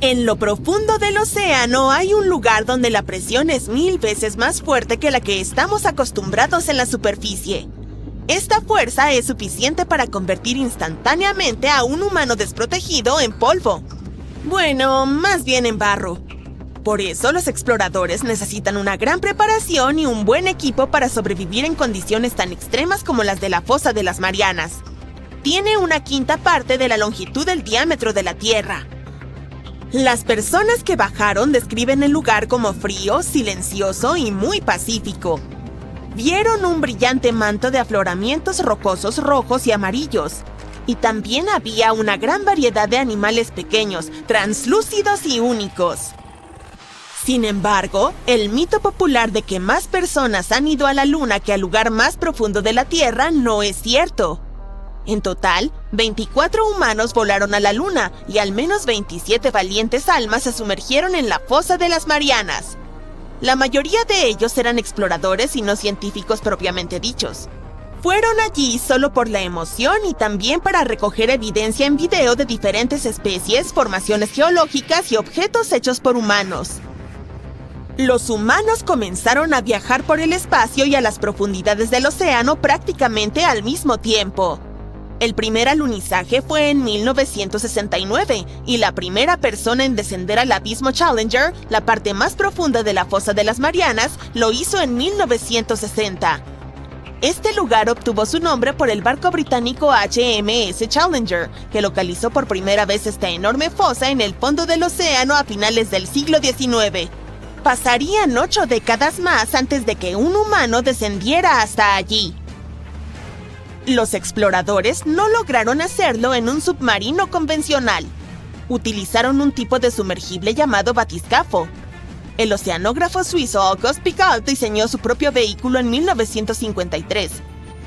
En lo profundo del océano hay un lugar donde la presión es 1000 veces más fuerte que la que estamos acostumbrados en la superficie. Esta fuerza es suficiente para convertir instantáneamente a un humano desprotegido en polvo. Bueno, más bien en barro. Por eso los exploradores necesitan una gran preparación y un buen equipo para sobrevivir en condiciones tan extremas como las de la fosa de las Marianas. Tiene una quinta parte de la longitud del diámetro de la Tierra. Las personas que bajaron describen el lugar como frío, silencioso y muy pacífico. Vieron un brillante manto de afloramientos rocosos rojos y amarillos. Y también había una gran variedad de animales pequeños, translúcidos y únicos. Sin embargo, el mito popular de que más personas han ido a la Luna que al lugar más profundo de la Tierra no es cierto. En total, 24 humanos volaron a la Luna y al menos 27 valientes almas se sumergieron en la fosa de las Marianas. La mayoría de ellos eran exploradores y no científicos propiamente dichos. Fueron allí solo por la emoción y también para recoger evidencia en video de diferentes especies, formaciones geológicas y objetos hechos por humanos. Los humanos comenzaron a viajar por el espacio y a las profundidades del océano prácticamente al mismo tiempo. El primer alunizaje fue en 1969 y la primera persona en descender al abismo Challenger, la parte más profunda de la fosa de las Marianas, lo hizo en 1960. Este lugar obtuvo su nombre por el barco británico HMS Challenger, que localizó por primera vez esta enorme fosa en el fondo del océano a finales del siglo XIX. Pasarían 8 décadas más antes de que un humano descendiera hasta allí. Los exploradores no lograron hacerlo en un submarino convencional. Utilizaron un tipo de sumergible llamado batiscafo. El oceanógrafo suizo Auguste Piccard diseñó su propio vehículo en 1953.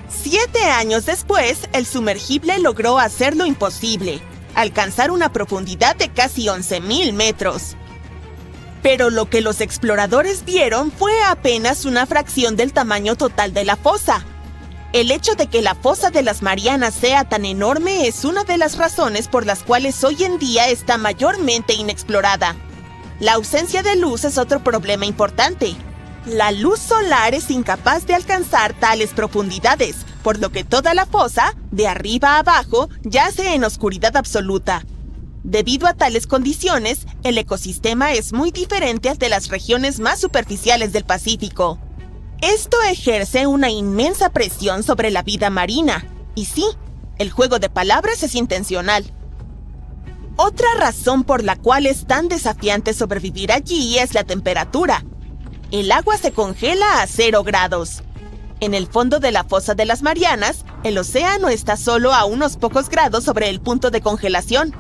7 años después, el sumergible logró hacer lo imposible, alcanzar una profundidad de casi 11.000 metros. Pero lo que los exploradores vieron fue apenas una fracción del tamaño total de la fosa. El hecho de que la fosa de las Marianas sea tan enorme es una de las razones por las cuales hoy en día está mayormente inexplorada. La ausencia de luz es otro problema importante. La luz solar es incapaz de alcanzar tales profundidades, por lo que toda la fosa, de arriba a abajo, yace en oscuridad absoluta. Debido a tales condiciones, el ecosistema es muy diferente al de las regiones más superficiales del Pacífico. Esto ejerce una inmensa presión sobre la vida marina. Y sí, el juego de palabras es intencional. Otra razón por la cual es tan desafiante sobrevivir allí es la temperatura. El agua se congela a 0 grados. En el fondo de la fosa de las Marianas, el océano está solo a unos pocos grados sobre el punto de congelación.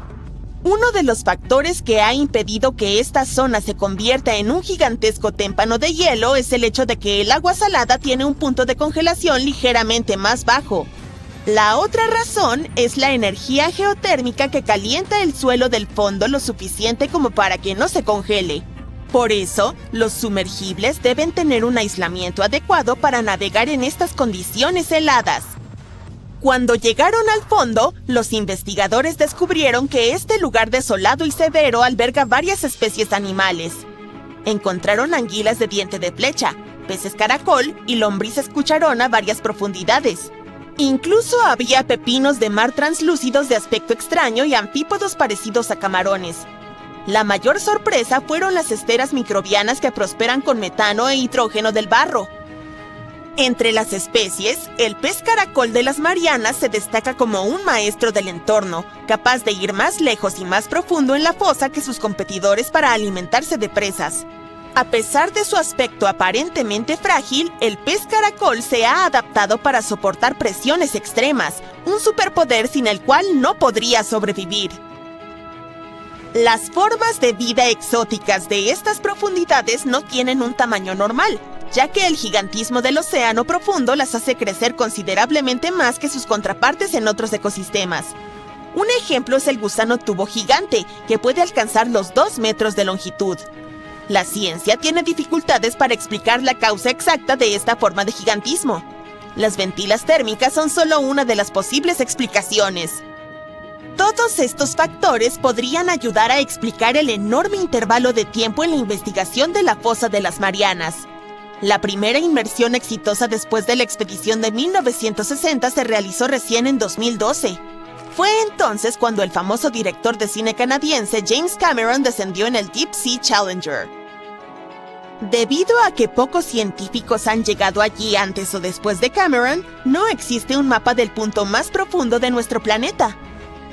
Uno de los factores que ha impedido que esta zona se convierta en un gigantesco témpano de hielo es el hecho de que el agua salada tiene un punto de congelación ligeramente más bajo. La otra razón es la energía geotérmica que calienta el suelo del fondo lo suficiente como para que no se congele. Por eso, los sumergibles deben tener un aislamiento adecuado para navegar en estas condiciones heladas. Cuando llegaron al fondo, los investigadores descubrieron que este lugar desolado y severo alberga varias especies animales. Encontraron anguilas de diente de flecha, peces caracol y lombrices cucharón a varias profundidades. Incluso había pepinos de mar translúcidos de aspecto extraño y anfípodos parecidos a camarones. La mayor sorpresa fueron las esferas microbianas que prosperan con metano e hidrógeno del barro. Entre las especies, el pez caracol de las Marianas se destaca como un maestro del entorno, capaz de ir más lejos y más profundo en la fosa que sus competidores para alimentarse de presas. A pesar de su aspecto aparentemente frágil, el pez caracol se ha adaptado para soportar presiones extremas, un superpoder sin el cual no podría sobrevivir. Las formas de vida exóticas de estas profundidades no tienen un tamaño normal, ya que el gigantismo del océano profundo las hace crecer considerablemente más que sus contrapartes en otros ecosistemas. Un ejemplo es el gusano tubo gigante, que puede alcanzar los 2 metros de longitud. La ciencia tiene dificultades para explicar la causa exacta de esta forma de gigantismo. Las ventilas térmicas son solo una de las posibles explicaciones. Todos estos factores podrían ayudar a explicar el enorme intervalo de tiempo en la investigación de la fosa de las Marianas. La primera inmersión exitosa después de la expedición de 1960 se realizó recién en 2012. Fue entonces cuando el famoso director de cine canadiense James Cameron descendió en el Deep Sea Challenger. Debido a que pocos científicos han llegado allí antes o después de Cameron, no existe un mapa del punto más profundo de nuestro planeta.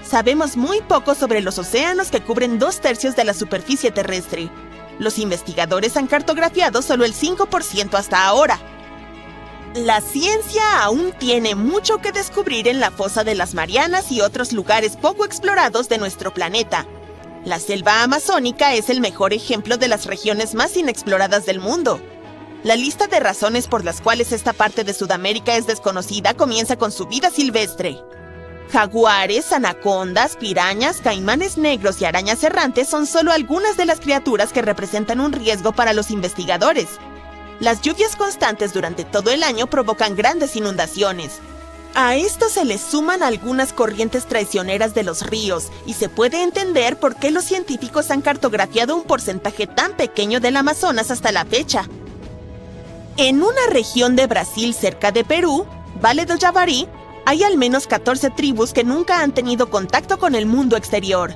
Sabemos muy poco sobre los océanos que cubren 2/3 de la superficie terrestre. Los investigadores han cartografiado solo el 5% hasta ahora. La ciencia aún tiene mucho que descubrir en la fosa de las Marianas y otros lugares poco explorados de nuestro planeta. La selva amazónica es el mejor ejemplo de las regiones más inexploradas del mundo. La lista de razones por las cuales esta parte de Sudamérica es desconocida comienza con su vida silvestre. Jaguares, anacondas, pirañas, caimanes negros y arañas errantes son solo algunas de las criaturas que representan un riesgo para los investigadores. Las lluvias constantes durante todo el año provocan grandes inundaciones. A esto se le suman algunas corrientes traicioneras de los ríos, y se puede entender por qué los científicos han cartografiado un porcentaje tan pequeño del Amazonas hasta la fecha. En una región de Brasil cerca de Perú, Vale do Javari, hay al menos 14 tribus que nunca han tenido contacto con el mundo exterior.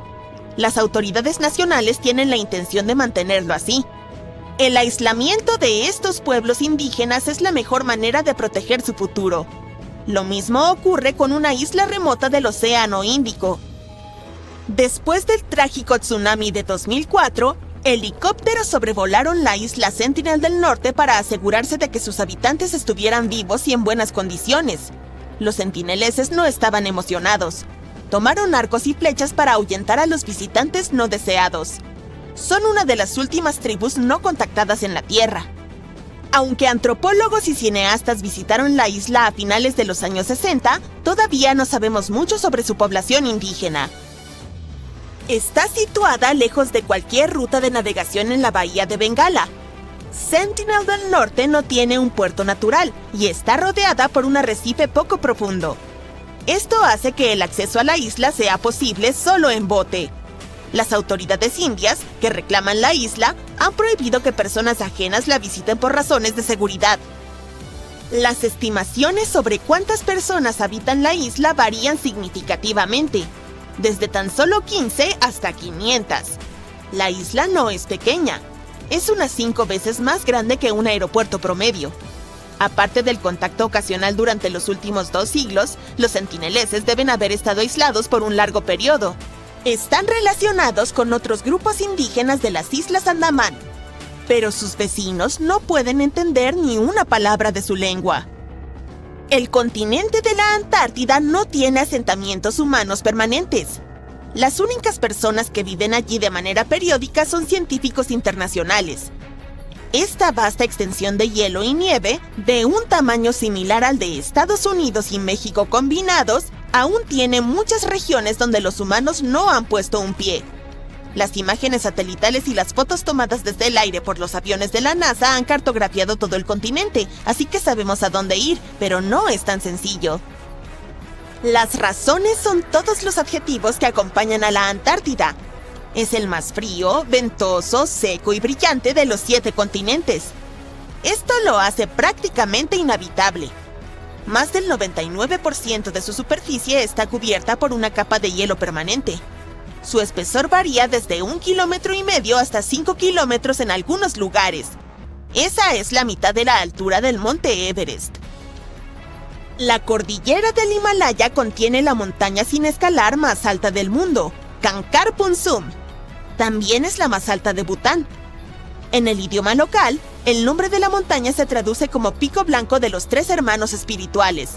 Las autoridades nacionales tienen la intención de mantenerlo así. El aislamiento de estos pueblos indígenas es la mejor manera de proteger su futuro. Lo mismo ocurre con una isla remota del Océano Índico. Después del trágico tsunami de 2004, helicópteros sobrevolaron la isla Sentinel del Norte para asegurarse de que sus habitantes estuvieran vivos y en buenas condiciones. Los sentineleses no estaban emocionados. Tomaron arcos y flechas para ahuyentar a los visitantes no deseados. Son una de las últimas tribus no contactadas en la Tierra. Aunque antropólogos y cineastas visitaron la isla a finales de los años 60, todavía no sabemos mucho sobre su población indígena. Está situada lejos de cualquier ruta de navegación en la bahía de Bengala. Sentinel del Norte no tiene un puerto natural y está rodeada por un arrecife poco profundo. Esto hace que el acceso a la isla sea posible solo en bote. Las autoridades indias, que reclaman la isla, han prohibido que personas ajenas la visiten por razones de seguridad. Las estimaciones sobre cuántas personas habitan la isla varían significativamente, desde tan solo 15 hasta 500. La isla no es pequeña, es unas 5 veces más grande que un aeropuerto promedio. Aparte del contacto ocasional durante los últimos 2 siglos, los sentineleses deben haber estado aislados por un largo periodo. Están relacionados con otros grupos indígenas de las Islas Andamán, pero sus vecinos no pueden entender ni una palabra de su lengua. El continente de la Antártida no tiene asentamientos humanos permanentes. Las únicas personas que viven allí de manera periódica son científicos internacionales. Esta vasta extensión de hielo y nieve, de un tamaño similar al de Estados Unidos y México combinados, aún tiene muchas regiones donde los humanos no han puesto un pie. Las imágenes satelitales y las fotos tomadas desde el aire por los aviones de la NASA han cartografiado todo el continente, así que sabemos a dónde ir, pero no es tan sencillo. Las razones son todos los adjetivos que acompañan a la Antártida. Es el más frío, ventoso, seco y brillante de los 7 continentes. Esto lo hace prácticamente inhabitable. Más del 99% de su superficie está cubierta por una capa de hielo permanente. Su espesor varía desde 1,5 kilómetros hasta 5 kilómetros en algunos lugares. Esa es la mitad de la altura del monte Everest. La cordillera del Himalaya contiene la montaña sin escalar más alta del mundo, Kankar Punsum. También es la más alta de Bután. En el idioma local, el nombre de la montaña se traduce como Pico Blanco de los 3 hermanos espirituales.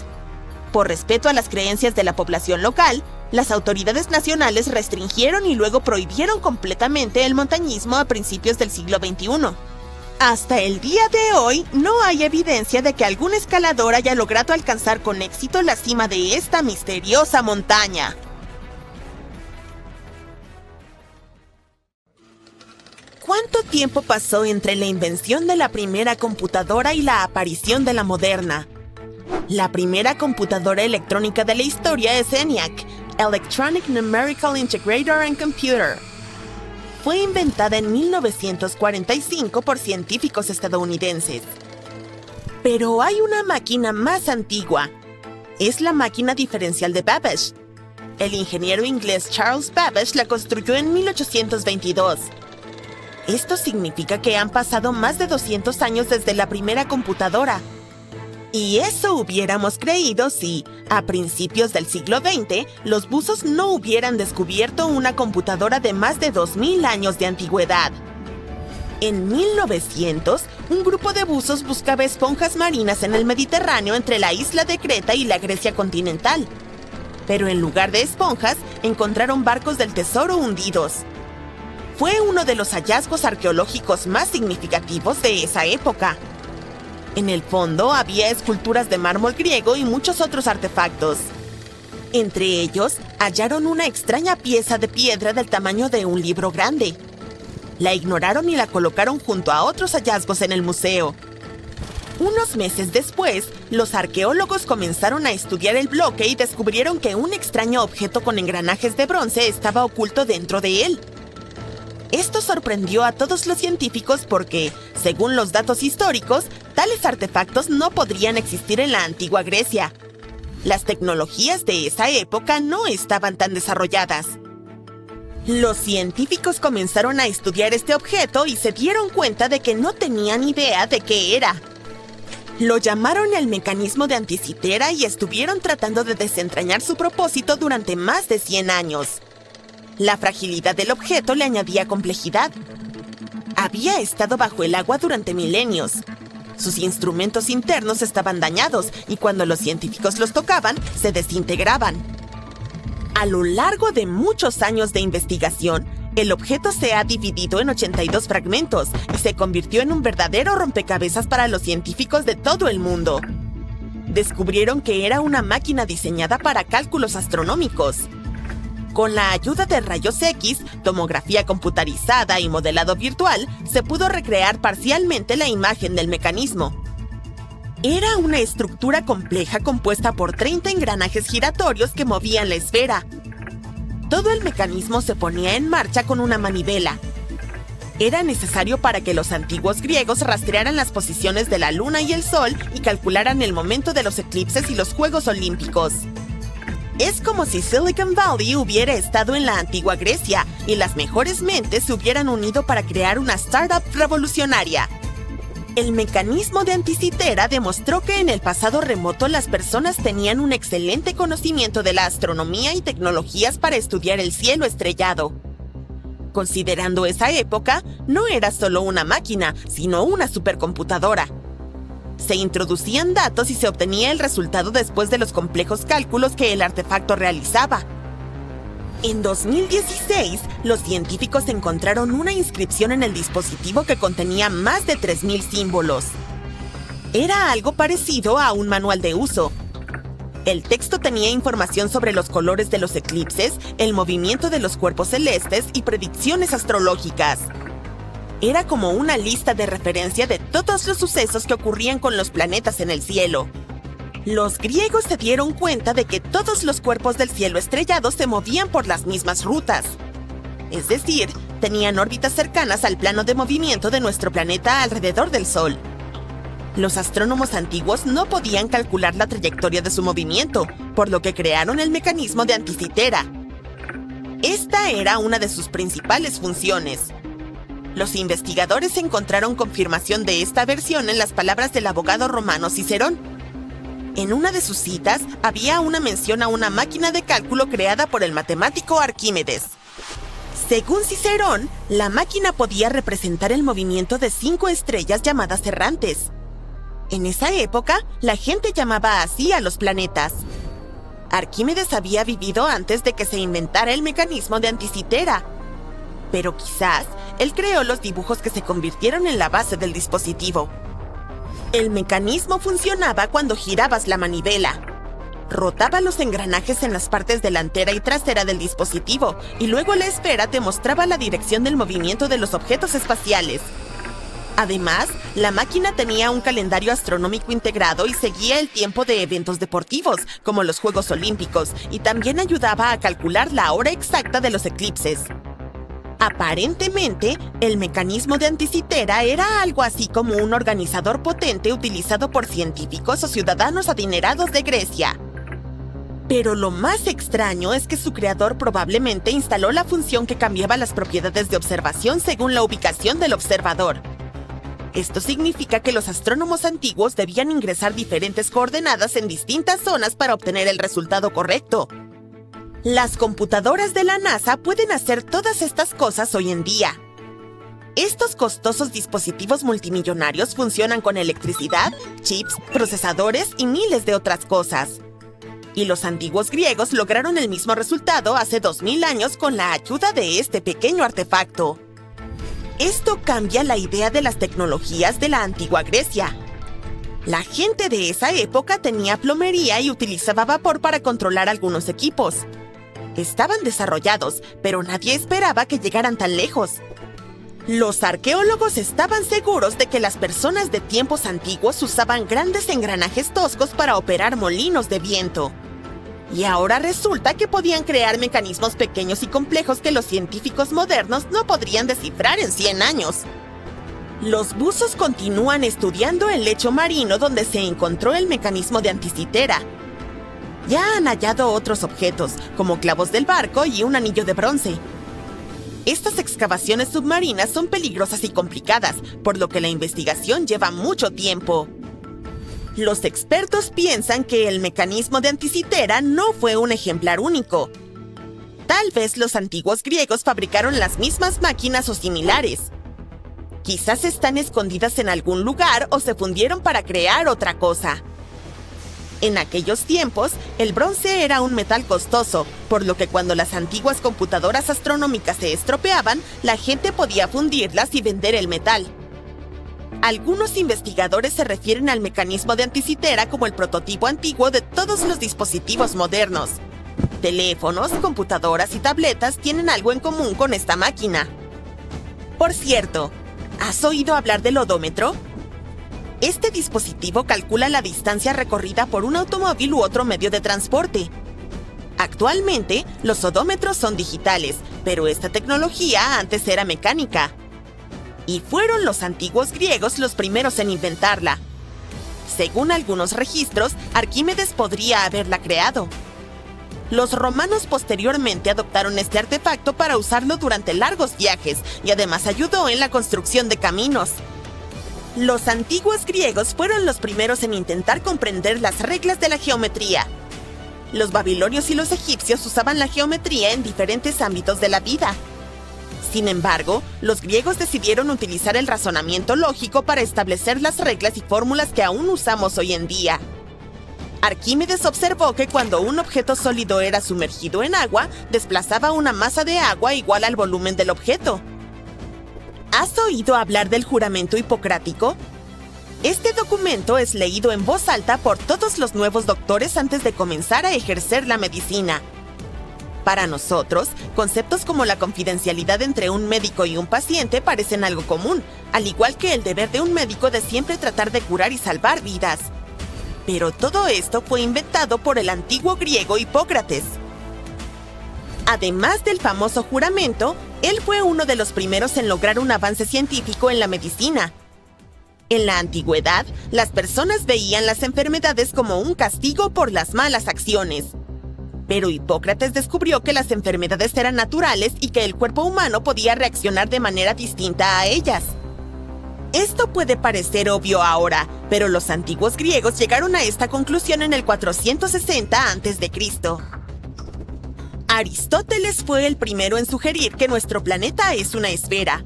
Por respeto a las creencias de la población local, las autoridades nacionales restringieron y luego prohibieron completamente el montañismo a principios del siglo XXI. Hasta el día de hoy, no hay evidencia de que algún escalador haya logrado alcanzar con éxito la cima de esta misteriosa montaña. ¿Cuánto tiempo pasó entre la invención de la primera computadora y la aparición de la moderna? La primera computadora electrónica de la historia es ENIAC, Electronic Numerical Integrator and Computer. Fue inventada en 1945 por científicos estadounidenses. Pero hay una máquina más antigua. Es la máquina diferencial de Babbage. El ingeniero inglés Charles Babbage la construyó en 1822. Esto significa que han pasado más de 200 años desde la primera computadora. Y eso hubiéramos creído si, a principios del siglo XX, los buzos no hubieran descubierto una computadora de más de 2000 años de antigüedad. En 1900, un grupo de buzos buscaba esponjas marinas en el Mediterráneo entre la isla de Creta y la Grecia continental. Pero en lugar de esponjas, encontraron barcos del tesoro hundidos. Fue uno de los hallazgos arqueológicos más significativos de esa época. En el fondo había esculturas de mármol griego y muchos otros artefactos. Entre ellos, hallaron una extraña pieza de piedra del tamaño de un libro grande. La ignoraron y la colocaron junto a otros hallazgos en el museo. Unos meses después, los arqueólogos comenzaron a estudiar el bloque y descubrieron que un extraño objeto con engranajes de bronce estaba oculto dentro de él. Esto sorprendió a todos los científicos porque, según los datos históricos, tales artefactos no podrían existir en la antigua Grecia. Las tecnologías de esa época no estaban tan desarrolladas. Los científicos comenzaron a estudiar este objeto y se dieron cuenta de que no tenían idea de qué era. Lo llamaron el mecanismo de Anticitera y estuvieron tratando de desentrañar su propósito durante más de 100 años. La fragilidad del objeto le añadía complejidad. Había estado bajo el agua durante milenios. Sus instrumentos internos estaban dañados y cuando los científicos los tocaban, se desintegraban. A lo largo de muchos años de investigación, el objeto se ha dividido en 82 fragmentos y se convirtió en un verdadero rompecabezas para los científicos de todo el mundo. Descubrieron que era una máquina diseñada para cálculos astronómicos. Con la ayuda de rayos X, tomografía computarizada y modelado virtual, se pudo recrear parcialmente la imagen del mecanismo. Era una estructura compleja compuesta por 30 engranajes giratorios que movían la esfera. Todo el mecanismo se ponía en marcha con una manivela. Era necesario para que los antiguos griegos rastrearan las posiciones de la luna y el sol y calcularan el momento de los eclipses y los Juegos Olímpicos. Es como si Silicon Valley hubiera estado en la antigua Grecia y las mejores mentes se hubieran unido para crear una startup revolucionaria. El mecanismo de Anticitera demostró que en el pasado remoto las personas tenían un excelente conocimiento de la astronomía y tecnologías para estudiar el cielo estrellado. Considerando esa época, no era solo una máquina, sino una supercomputadora. Se introducían datos y se obtenía el resultado después de los complejos cálculos que el artefacto realizaba. En 2016, los científicos encontraron una inscripción en el dispositivo que contenía más de 3000 símbolos. Era algo parecido a un manual de uso. El texto tenía información sobre los colores de los eclipses, el movimiento de los cuerpos celestes y predicciones astrológicas. Era como una lista de referencia de todos los sucesos que ocurrían con los planetas en el cielo. Los griegos se dieron cuenta de que todos los cuerpos del cielo estrellado se movían por las mismas rutas. Es decir, tenían órbitas cercanas al plano de movimiento de nuestro planeta alrededor del Sol. Los astrónomos antiguos no podían calcular la trayectoria de su movimiento, por lo que crearon el mecanismo de Anticitera. Esta era una de sus principales funciones. Los investigadores encontraron confirmación de esta versión en las palabras del abogado romano Cicerón. En una de sus citas, había una mención a una máquina de cálculo creada por el matemático Arquímedes. Según Cicerón, la máquina podía representar el movimiento de 5 estrellas llamadas errantes. En esa época, la gente llamaba así a los planetas. Arquímedes había vivido antes de que se inventara el mecanismo de Anticitera. Pero quizás, él creó los dibujos que se convirtieron en la base del dispositivo. El mecanismo funcionaba cuando girabas la manivela. Rotaba los engranajes en las partes delantera y trasera del dispositivo y luego la esfera te mostraba la dirección del movimiento de los objetos espaciales. Además, la máquina tenía un calendario astronómico integrado y seguía el tiempo de eventos deportivos, como los Juegos Olímpicos, y también ayudaba a calcular la hora exacta de los eclipses. Aparentemente, el mecanismo de Anticitera era algo así como un organizador potente utilizado por científicos o ciudadanos adinerados de Grecia. Pero lo más extraño es que su creador probablemente instaló la función que cambiaba las propiedades de observación según la ubicación del observador. Esto significa que los astrónomos antiguos debían ingresar diferentes coordenadas en distintas zonas para obtener el resultado correcto. Las computadoras de la NASA pueden hacer todas estas cosas hoy en día. Estos costosos dispositivos multimillonarios funcionan con electricidad, chips, procesadores y miles de otras cosas. Y los antiguos griegos lograron el mismo resultado hace 2000 años con la ayuda de este pequeño artefacto. Esto cambia la idea de las tecnologías de la antigua Grecia. La gente de esa época tenía plomería y utilizaba vapor para controlar algunos equipos. Estaban desarrollados, pero nadie esperaba que llegaran tan lejos. Los arqueólogos estaban seguros de que las personas de tiempos antiguos usaban grandes engranajes toscos para operar molinos de viento. Y ahora resulta que podían crear mecanismos pequeños y complejos que los científicos modernos no podrían descifrar en 100 años. Los buzos continúan estudiando el lecho marino donde se encontró el mecanismo de Anticitera. Ya han hallado otros objetos, como clavos del barco y un anillo de bronce. Estas excavaciones submarinas son peligrosas y complicadas, por lo que la investigación lleva mucho tiempo. Los expertos piensan que el mecanismo de Anticitera no fue un ejemplar único. Tal vez los antiguos griegos fabricaron las mismas máquinas o similares. Quizás están escondidas en algún lugar o se fundieron para crear otra cosa. En aquellos tiempos, el bronce era un metal costoso, por lo que cuando las antiguas computadoras astronómicas se estropeaban, la gente podía fundirlas y vender el metal. Algunos investigadores se refieren al mecanismo de Anticitera como el prototipo antiguo de todos los dispositivos modernos. Teléfonos, computadoras y tabletas tienen algo en común con esta máquina. Por cierto, ¿has oído hablar del odómetro? Este dispositivo calcula la distancia recorrida por un automóvil u otro medio de transporte. Actualmente, los odómetros son digitales, pero esta tecnología antes era mecánica. Y fueron los antiguos griegos los primeros en inventarla. Según algunos registros, Arquímedes podría haberla creado. Los romanos posteriormente adoptaron este artefacto para usarlo durante largos viajes y además ayudó en la construcción de caminos. Los antiguos griegos fueron los primeros en intentar comprender las reglas de la geometría. Los babilonios y los egipcios usaban la geometría en diferentes ámbitos de la vida. Sin embargo, los griegos decidieron utilizar el razonamiento lógico para establecer las reglas y fórmulas que aún usamos hoy en día. Arquímedes observó que cuando un objeto sólido era sumergido en agua, desplazaba una masa de agua igual al volumen del objeto. ¿Has oído hablar del juramento hipocrático? Este documento es leído en voz alta por todos los nuevos doctores antes de comenzar a ejercer la medicina. Para nosotros, conceptos como la confidencialidad entre un médico y un paciente parecen algo común, al igual que el deber de un médico de siempre tratar de curar y salvar vidas. Pero todo esto fue inventado por el antiguo griego Hipócrates. Además del famoso juramento, él fue uno de los primeros en lograr un avance científico en la medicina. En la antigüedad, las personas veían las enfermedades como un castigo por las malas acciones. Pero Hipócrates descubrió que las enfermedades eran naturales y que el cuerpo humano podía reaccionar de manera distinta a ellas. Esto puede parecer obvio ahora, pero los antiguos griegos llegaron a esta conclusión en el 460 a.C. Aristóteles fue el primero en sugerir que nuestro planeta es una esfera.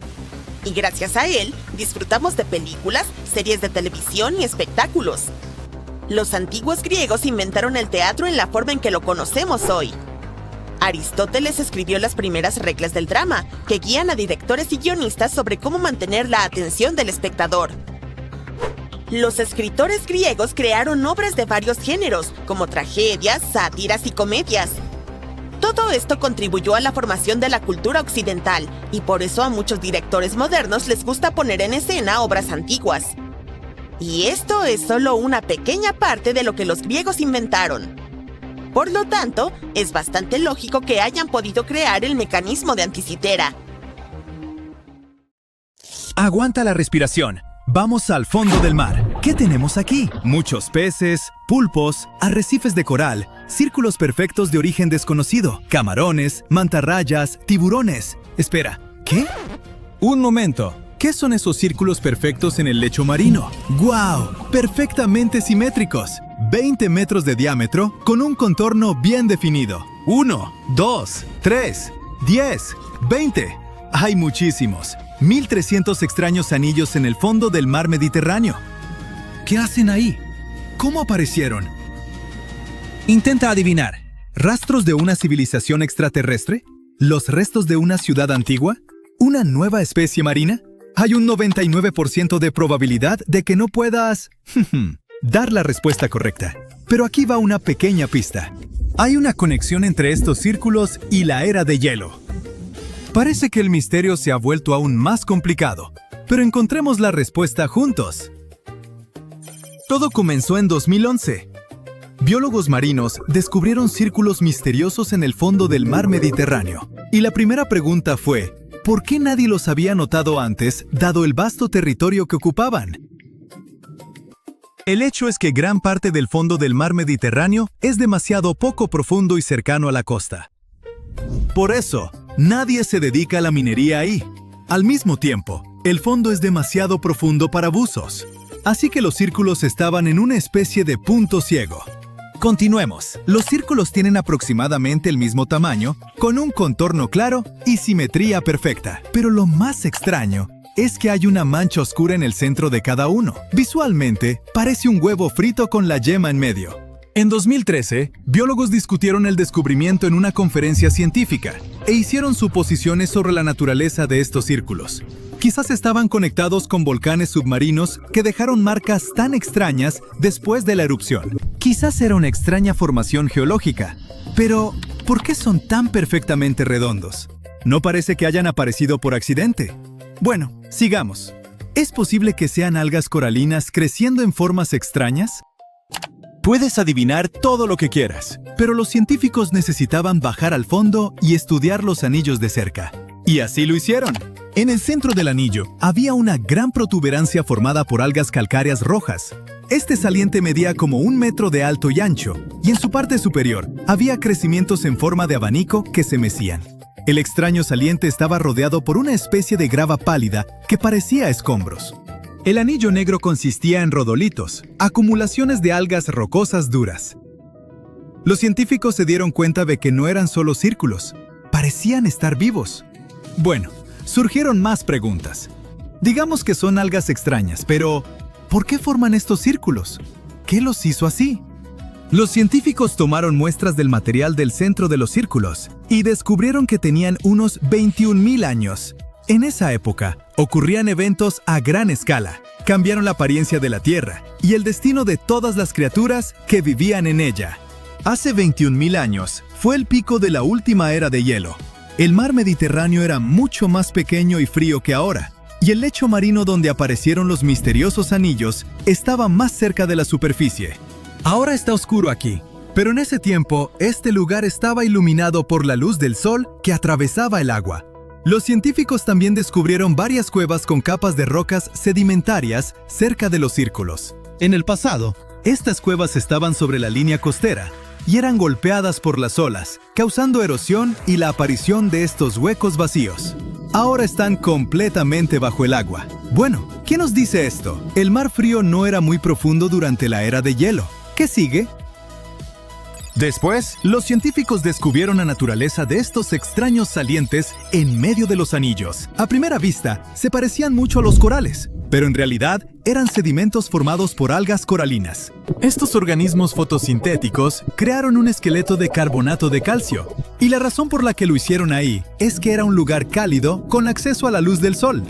Y gracias a él, disfrutamos de películas, series de televisión y espectáculos. Los antiguos griegos inventaron el teatro en la forma en que lo conocemos hoy. Aristóteles escribió las primeras reglas del drama, que guían a directores y guionistas sobre cómo mantener la atención del espectador. Los escritores griegos crearon obras de varios géneros, como tragedias, sátiras y comedias. Todo esto contribuyó a la formación de la cultura occidental, y por eso a muchos directores modernos les gusta poner en escena obras antiguas. Y esto es solo una pequeña parte de lo que los griegos inventaron. Por lo tanto, es bastante lógico que hayan podido crear el mecanismo de Anticitera. Aguanta la respiración. Vamos al fondo del mar. ¿Qué tenemos aquí? Muchos peces, pulpos, arrecifes de coral, círculos perfectos de origen desconocido, camarones, mantarrayas, tiburones. Espera, ¿qué? Un momento. ¿Qué son esos círculos perfectos en el lecho marino? ¡Guau! Perfectamente simétricos. 20 metros de diámetro con un contorno bien definido. 1, 2, 3, 10, 20. Hay muchísimos. 1300 extraños anillos en el fondo del mar Mediterráneo. ¿Qué hacen ahí? ¿Cómo aparecieron? Intenta adivinar. ¿Rastros de una civilización extraterrestre? ¿Los restos de una ciudad antigua? ¿Una nueva especie marina? Hay un 99% de probabilidad de que no puedas dar la respuesta correcta. Pero aquí va una pequeña pista. Hay una conexión entre estos círculos y la era de hielo. Parece que el misterio se ha vuelto aún más complicado, pero encontremos la respuesta juntos. Todo comenzó en 2011. Biólogos marinos descubrieron círculos misteriosos en el fondo del mar Mediterráneo. Y la primera pregunta fue, ¿por qué nadie los había notado antes, dado el vasto territorio que ocupaban? El hecho es que gran parte del fondo del mar Mediterráneo es demasiado poco profundo y cercano a la costa. Por eso, nadie se dedica a la minería ahí. Al mismo tiempo, el fondo es demasiado profundo para buzos. Así que los círculos estaban en una especie de punto ciego. Continuemos. Los círculos tienen aproximadamente el mismo tamaño, con un contorno claro y simetría perfecta. Pero lo más extraño es que hay una mancha oscura en el centro de cada uno. Visualmente, parece un huevo frito con la yema en medio. En 2013, biólogos discutieron el descubrimiento en una conferencia científica e hicieron suposiciones sobre la naturaleza de estos círculos. Quizás estaban conectados con volcanes submarinos que dejaron marcas tan extrañas después de la erupción. Quizás era una extraña formación geológica. Pero, ¿por qué son tan perfectamente redondos? No parece que hayan aparecido por accidente. Bueno, sigamos. ¿Es posible que sean algas coralinas creciendo en formas extrañas? Puedes adivinar todo lo que quieras, pero los científicos necesitaban bajar al fondo y estudiar los anillos de cerca. Y así lo hicieron. En el centro del anillo había una gran protuberancia formada por algas calcáreas rojas. Este saliente medía como 1 metro de alto y ancho, y en su parte superior había crecimientos en forma de abanico que se mecían. El extraño saliente estaba rodeado por una especie de grava pálida que parecía escombros. El anillo negro consistía en rodolitos, acumulaciones de algas rocosas duras. Los científicos se dieron cuenta de que no eran solo círculos, parecían estar vivos. Bueno, surgieron más preguntas. Digamos que son algas extrañas, pero ¿por qué forman estos círculos? ¿Qué los hizo así? Los científicos tomaron muestras del material del centro de los círculos y descubrieron que tenían unos 21.000 años. En esa época, ocurrían eventos a gran escala, cambiaron la apariencia de la Tierra y el destino de todas las criaturas que vivían en ella. Hace 21.000 años, fue el pico de la última era de hielo. El mar Mediterráneo era mucho más pequeño y frío que ahora, y el lecho marino donde aparecieron los misteriosos anillos estaba más cerca de la superficie. Ahora está oscuro aquí, pero en ese tiempo, este lugar estaba iluminado por la luz del sol que atravesaba el agua. Los científicos también descubrieron varias cuevas con capas de rocas sedimentarias cerca de los círculos. En el pasado, estas cuevas estaban sobre la línea costera y eran golpeadas por las olas, causando erosión y la aparición de estos huecos vacíos. Ahora están completamente bajo el agua. Bueno, ¿qué nos dice esto? El mar frío no era muy profundo durante la era de hielo. ¿Qué sigue? Después, los científicos descubrieron la naturaleza de estos extraños salientes en medio de los anillos. A primera vista, se parecían mucho a los corales, pero en realidad eran sedimentos formados por algas coralinas. Estos organismos fotosintéticos crearon un esqueleto de carbonato de calcio, y la razón por la que lo hicieron ahí es que era un lugar cálido con acceso a la luz del sol.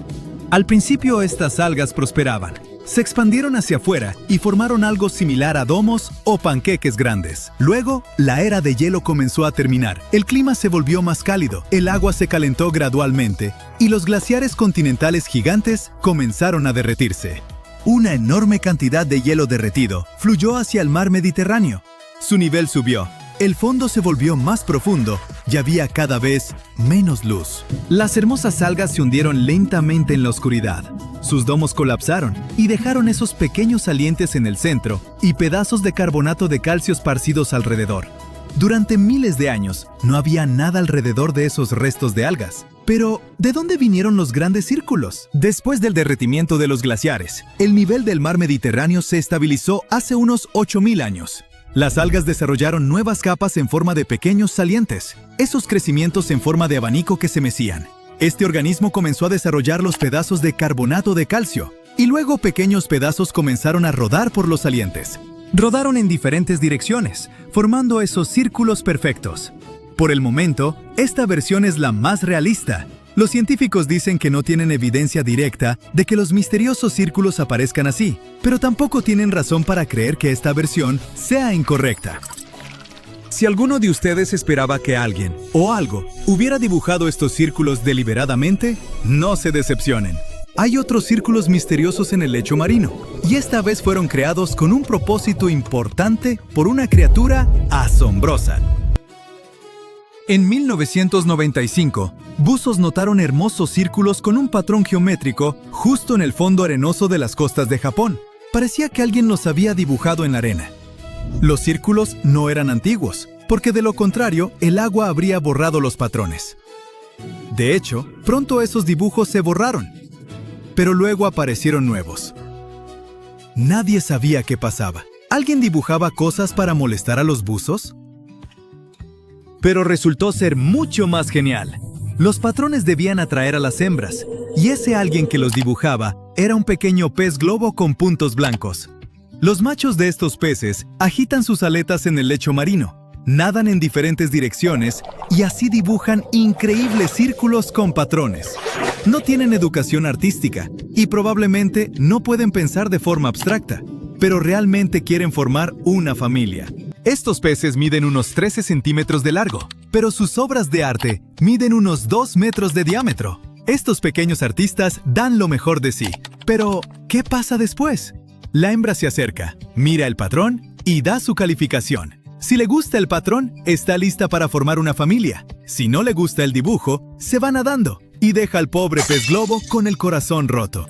Al principio estas algas prosperaban, se expandieron hacia afuera y formaron algo similar a domos o panqueques grandes. Luego, la era de hielo comenzó a terminar. El clima se volvió más cálido, el agua se calentó gradualmente y los glaciares continentales gigantes comenzaron a derretirse. Una enorme cantidad de hielo derretido fluyó hacia el mar Mediterráneo. Su nivel subió. El fondo se volvió más profundo y había cada vez menos luz. Las hermosas algas se hundieron lentamente en la oscuridad. Sus domos colapsaron y dejaron esos pequeños salientes en el centro y pedazos de carbonato de calcio esparcidos alrededor. Durante miles de años, no había nada alrededor de esos restos de algas. Pero, ¿de dónde vinieron los grandes círculos? Después del derretimiento de los glaciares, el nivel del mar Mediterráneo se estabilizó hace unos 8.000 años. Las algas desarrollaron nuevas capas en forma de pequeños salientes, esos crecimientos en forma de abanico que se mecían. Este organismo comenzó a desarrollar los pedazos de carbonato de calcio, y luego pequeños pedazos comenzaron a rodar por los salientes. Rodaron en diferentes direcciones, formando esos círculos perfectos. Por el momento, esta versión es la más realista. Los científicos dicen que no tienen evidencia directa de que los misteriosos círculos aparezcan así, pero tampoco tienen razón para creer que esta versión sea incorrecta. Si alguno de ustedes esperaba que alguien o algo hubiera dibujado estos círculos deliberadamente, no se decepcionen. Hay otros círculos misteriosos en el lecho marino, y esta vez fueron creados con un propósito importante por una criatura asombrosa. En 1995, buzos notaron hermosos círculos con un patrón geométrico justo en el fondo arenoso de las costas de Japón. Parecía que alguien los había dibujado en la arena. Los círculos no eran antiguos, porque de lo contrario, el agua habría borrado los patrones. De hecho, pronto esos dibujos se borraron, pero luego aparecieron nuevos. Nadie sabía qué pasaba. ¿Alguien dibujaba cosas para molestar a los buzos? Pero resultó ser mucho más genial. Los patrones debían atraer a las hembras, y ese alguien que los dibujaba era un pequeño pez globo con puntos blancos. Los machos de estos peces agitan sus aletas en el lecho marino, nadan en diferentes direcciones y así dibujan increíbles círculos con patrones. No tienen educación artística y probablemente no pueden pensar de forma abstracta, pero realmente quieren formar una familia. Estos peces miden unos 13 centímetros de largo, pero sus obras de arte miden unos 2 metros de diámetro. Estos pequeños artistas dan lo mejor de sí. Pero, ¿qué pasa después? La hembra se acerca, mira el patrón y da su calificación. Si le gusta el patrón, está lista para formar una familia. Si no le gusta el dibujo, se va nadando y deja al pobre pez globo con el corazón roto.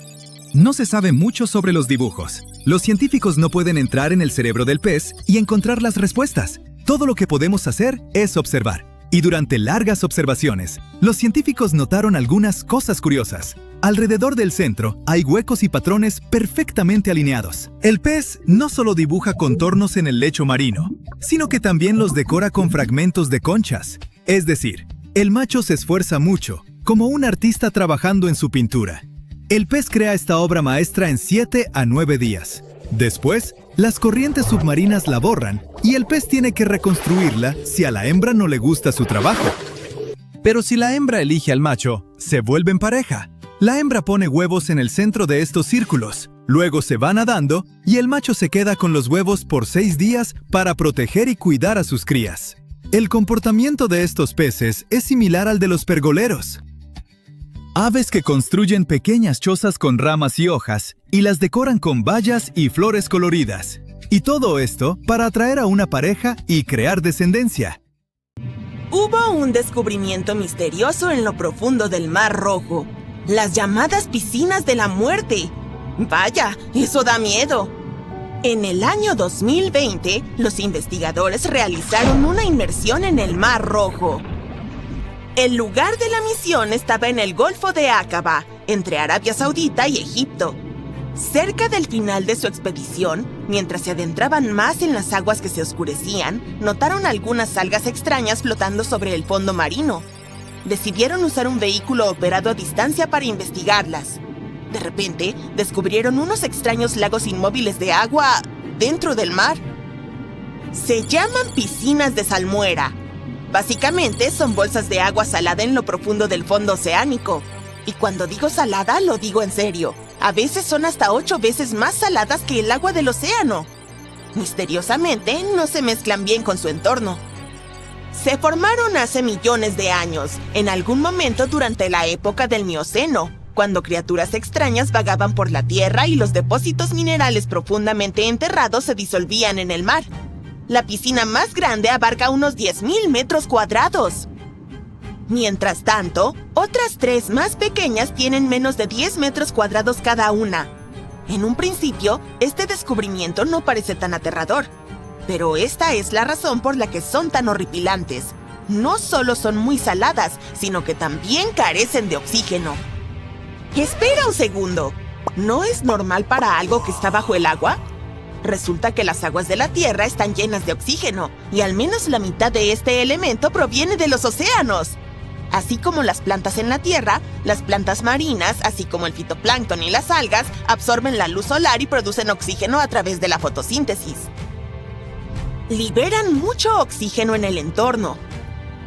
No se sabe mucho sobre los dibujos. Los científicos no pueden entrar en el cerebro del pez y encontrar las respuestas. Todo lo que podemos hacer es observar. Y durante largas observaciones, los científicos notaron algunas cosas curiosas. Alrededor del centro hay huecos y patrones perfectamente alineados. El pez no solo dibuja contornos en el lecho marino, sino que también los decora con fragmentos de conchas. Es decir, el macho se esfuerza mucho, como un artista trabajando en su pintura. El pez crea esta obra maestra en 7 a 9 días. Después, las corrientes submarinas la borran y el pez tiene que reconstruirla si a la hembra no le gusta su trabajo. Pero si la hembra elige al macho, se vuelven pareja. La hembra pone huevos en el centro de estos círculos, luego se va nadando y el macho se queda con los huevos por 6 días para proteger y cuidar a sus crías. El comportamiento de estos peces es similar al de los pergoleros. Aves que construyen pequeñas chozas con ramas y hojas y las decoran con bayas y flores coloridas. Y todo esto para atraer a una pareja y crear descendencia. Hubo un descubrimiento misterioso en lo profundo del Mar Rojo. Las llamadas piscinas de la muerte. Vaya, eso da miedo. En el año 2020, los investigadores realizaron una inmersión en el Mar Rojo. El lugar de la misión estaba en el Golfo de Aqaba, entre Arabia Saudita y Egipto. Cerca del final de su expedición, mientras se adentraban más en las aguas que se oscurecían, notaron algunas algas extrañas flotando sobre el fondo marino. Decidieron usar un vehículo operado a distancia para investigarlas. De repente, descubrieron unos extraños lagos inmóviles de agua dentro del mar. Se llaman piscinas de salmuera. Básicamente, son bolsas de agua salada en lo profundo del fondo oceánico. Y cuando digo salada, lo digo en serio. A veces son hasta 8 veces más saladas que el agua del océano. Misteriosamente, no se mezclan bien con su entorno. Se formaron hace millones de años, en algún momento durante la época del Mioceno, cuando criaturas extrañas vagaban por la tierra y los depósitos minerales profundamente enterrados se disolvían en el mar. La piscina más grande abarca unos 10.000 metros cuadrados. Mientras tanto, otras 3 más pequeñas tienen menos de 10 metros cuadrados cada una. En un principio, este descubrimiento no parece tan aterrador, pero esta es la razón por la que son tan horripilantes. No solo son muy saladas, sino que también carecen de oxígeno. ¡Espera un segundo! ¿No es normal para algo que está bajo el agua? Resulta que las aguas de la Tierra están llenas de oxígeno, y al menos la mitad de este elemento proviene de los océanos. Así como las plantas en la Tierra, las plantas marinas, así como el fitoplancton y las algas, absorben la luz solar y producen oxígeno a través de la fotosíntesis. Liberan mucho oxígeno en el entorno.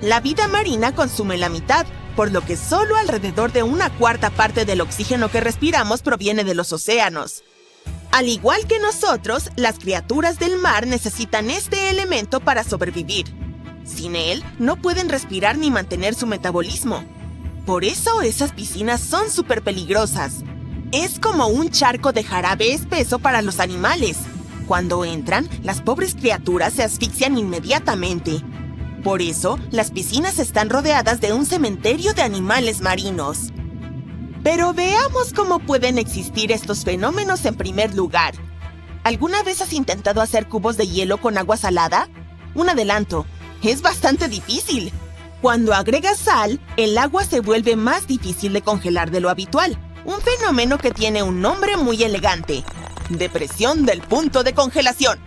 La vida marina consume la mitad, por lo que solo alrededor de 1/4 parte del oxígeno que respiramos proviene de los océanos. Al igual que nosotros, las criaturas del mar necesitan este elemento para sobrevivir. Sin él, no pueden respirar ni mantener su metabolismo. Por eso esas piscinas son súper peligrosas. Es como un charco de jarabe espeso para los animales. Cuando entran, las pobres criaturas se asfixian inmediatamente. Por eso, las piscinas están rodeadas de un cementerio de animales marinos. Pero veamos cómo pueden existir estos fenómenos en primer lugar. ¿Alguna vez has intentado hacer cubos de hielo con agua salada? Un adelanto. Es bastante difícil. Cuando agregas sal, el agua se vuelve más difícil de congelar de lo habitual. Un fenómeno que tiene un nombre muy elegante: depresión del punto de congelación.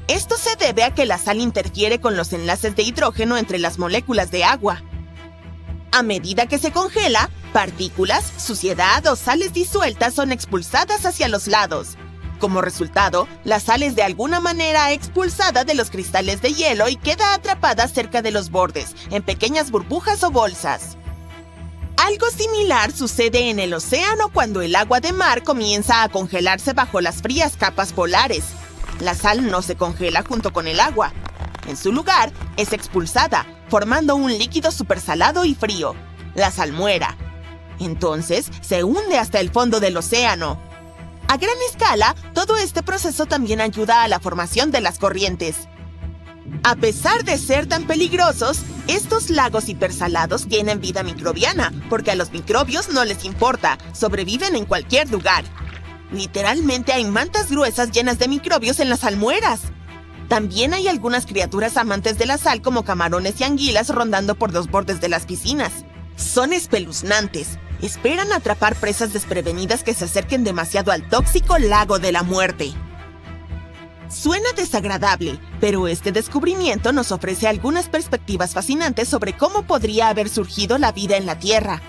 Esto se debe a que la sal interfiere con los enlaces de hidrógeno entre las moléculas de agua. A medida que se congela, partículas, suciedad o sales disueltas son expulsadas hacia los lados. Como resultado, la sal es de alguna manera expulsada de los cristales de hielo y queda atrapada cerca de los bordes, en pequeñas burbujas o bolsas. Algo similar sucede en el océano cuando el agua de mar comienza a congelarse bajo las frías capas polares. La sal no se congela junto con el agua. En su lugar, es expulsada, formando un líquido supersalado y frío, la salmuera. Entonces, se hunde hasta el fondo del océano. A gran escala, todo este proceso también ayuda a la formación de las corrientes. A pesar de ser tan peligrosos, estos lagos hipersalados tienen vida microbiana, porque a los microbios no les importa, sobreviven en cualquier lugar. Literalmente hay mantas gruesas llenas de microbios en las salmueras. También hay algunas criaturas amantes de la sal como camarones y anguilas rondando por los bordes de las piscinas. Son espeluznantes. Esperan atrapar presas desprevenidas que se acerquen demasiado al tóxico lago de la muerte. Suena desagradable, pero este descubrimiento nos ofrece algunas perspectivas fascinantes sobre cómo podría haber surgido la vida en la Tierra.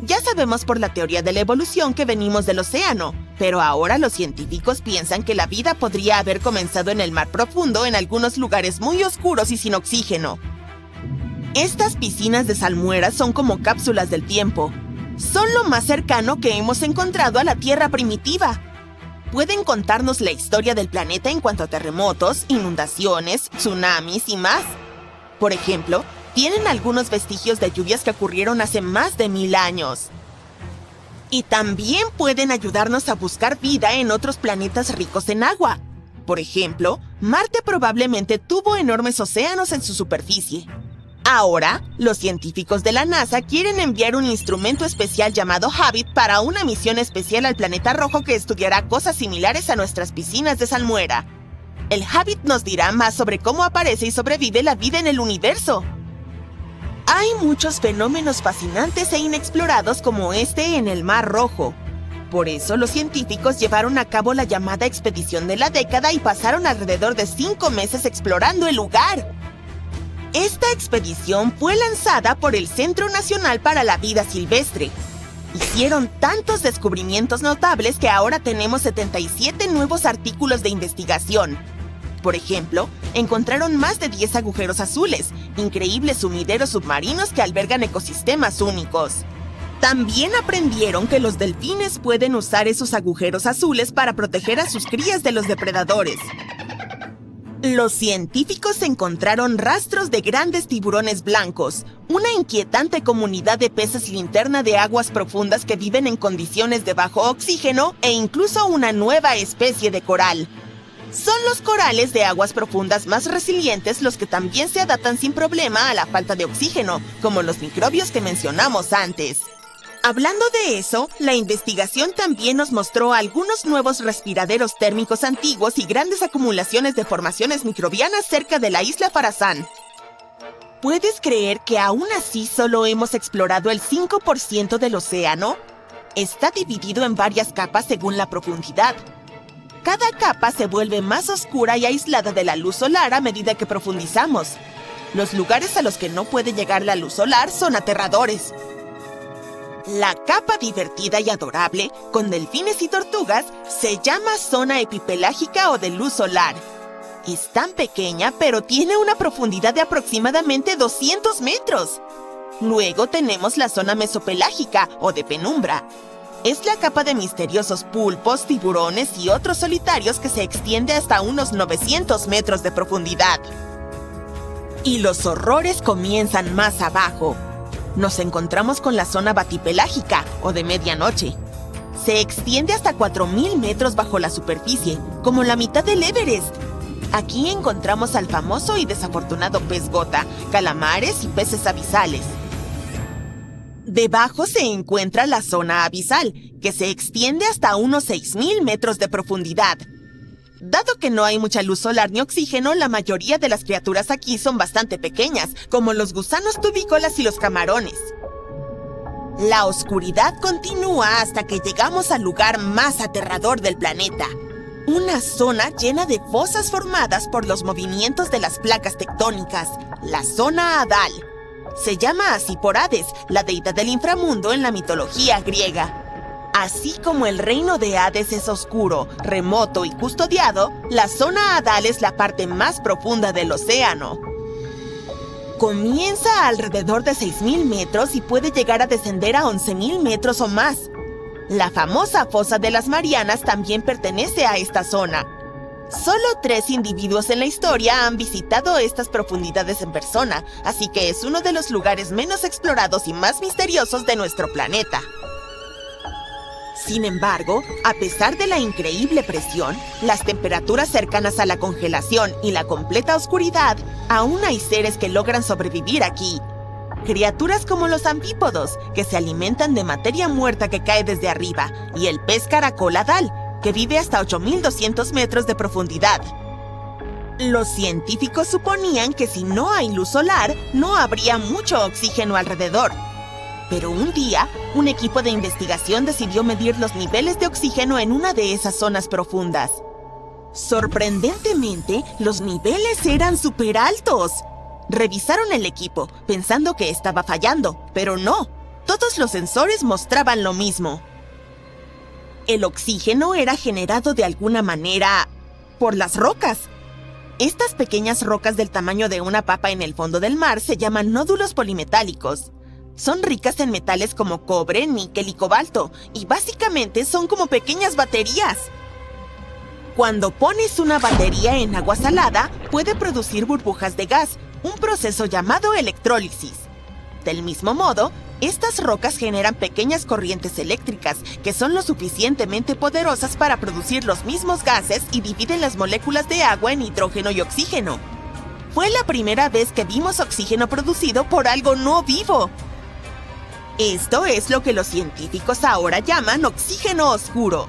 Ya sabemos por la teoría de la evolución que venimos del océano, pero ahora los científicos piensan que la vida podría haber comenzado en el mar profundo en algunos lugares muy oscuros y sin oxígeno. Estas piscinas de salmuera son como cápsulas del tiempo. Son lo más cercano que hemos encontrado a la Tierra primitiva. Pueden contarnos la historia del planeta en cuanto a terremotos, inundaciones, tsunamis y más. Por ejemplo, tienen algunos vestigios de lluvias que ocurrieron hace más de 1000 años. Y también pueden ayudarnos a buscar vida en otros planetas ricos en agua. Por ejemplo, Marte probablemente tuvo enormes océanos en su superficie. Ahora, los científicos de la NASA quieren enviar un instrumento especial llamado HABIT para una misión especial al planeta rojo que estudiará cosas similares a nuestras piscinas de salmuera. El HABIT nos dirá más sobre cómo aparece y sobrevive la vida en el universo. Hay muchos fenómenos fascinantes e inexplorados como este en el Mar Rojo. Por eso los científicos llevaron a cabo la llamada Expedición de la Década y pasaron alrededor de 5 meses explorando el lugar. Esta expedición fue lanzada por el Centro Nacional para la Vida Silvestre. Hicieron tantos descubrimientos notables que ahora tenemos 77 nuevos artículos de investigación. Por ejemplo, encontraron más de 10 agujeros azules, increíbles sumideros submarinos que albergan ecosistemas únicos. También aprendieron que los delfines pueden usar esos agujeros azules para proteger a sus crías de los depredadores. Los científicos encontraron rastros de grandes tiburones blancos, una inquietante comunidad de peces linterna de aguas profundas que viven en condiciones de bajo oxígeno e incluso una nueva especie de coral. Son los corales de aguas profundas más resilientes los que también se adaptan sin problema a la falta de oxígeno, como los microbios que mencionamos antes. Hablando de eso, la investigación también nos mostró algunos nuevos respiraderos térmicos antiguos y grandes acumulaciones de formaciones microbianas cerca de la isla Farazán. ¿Puedes creer que aún así solo hemos explorado el 5% del océano? Está dividido en varias capas según la profundidad. Cada capa se vuelve más oscura y aislada de la luz solar a medida que profundizamos. Los lugares a los que no puede llegar la luz solar son aterradores. La capa divertida y adorable, con delfines y tortugas, se llama zona epipelágica o de luz solar. Es tan pequeña, pero tiene una profundidad de aproximadamente 200 metros. Luego tenemos la zona mesopelágica o de penumbra. Es la capa de misteriosos pulpos, tiburones y otros solitarios que se extiende hasta unos 900 metros de profundidad. Y los horrores comienzan más abajo. Nos encontramos con la zona batipelágica, o de medianoche. Se extiende hasta 4.000 metros bajo la superficie, como la mitad del Everest. Aquí encontramos al famoso y desafortunado pez gota, calamares y peces abisales. Debajo se encuentra la zona abisal, que se extiende hasta unos 6.000 metros de profundidad. Dado que no hay mucha luz solar ni oxígeno, la mayoría de las criaturas aquí son bastante pequeñas, como los gusanos tubícolas y los camarones. La oscuridad continúa hasta que llegamos al lugar más aterrador del planeta. Una zona llena de fosas formadas por los movimientos de las placas tectónicas, la zona Hadal. Se llama así por Hades, la deidad del inframundo en la mitología griega. Así como el reino de Hades es oscuro, remoto y custodiado, la zona Hadal es la parte más profunda del océano. Comienza a alrededor de 6.000 metros y puede llegar a descender a 11.000 metros o más. La famosa fosa de las Marianas también pertenece a esta zona. Solo 3 individuos en la historia han visitado estas profundidades en persona, así que es uno de los lugares menos explorados y más misteriosos de nuestro planeta. Sin embargo, a pesar de la increíble presión, las temperaturas cercanas a la congelación y la completa oscuridad, aún hay seres que logran sobrevivir aquí. Criaturas como los anfípodos, que se alimentan de materia muerta que cae desde arriba, y el pez caracol Hadal, que vive hasta 8.200 metros de profundidad. Los científicos suponían que si no hay luz solar, no habría mucho oxígeno alrededor. Pero un día, un equipo de investigación decidió medir los niveles de oxígeno en una de esas zonas profundas. Sorprendentemente, los niveles eran súper altos. Revisaron el equipo, pensando que estaba fallando, pero no. Todos los sensores mostraban lo mismo. El oxígeno era generado de alguna manera por las rocas. Estas pequeñas rocas del tamaño de una papa en el fondo del mar se llaman nódulos polimetálicos. Son ricas en metales como cobre, níquel y cobalto, y básicamente son como pequeñas baterías. Cuando pones una batería en agua salada, puede producir burbujas de gas, un proceso llamado electrólisis. Del mismo modo, estas rocas generan pequeñas corrientes eléctricas que son lo suficientemente poderosas para producir los mismos gases y dividen las moléculas de agua en hidrógeno y oxígeno. Fue la primera vez que vimos oxígeno producido por algo no vivo. Esto es lo que los científicos ahora llaman oxígeno oscuro.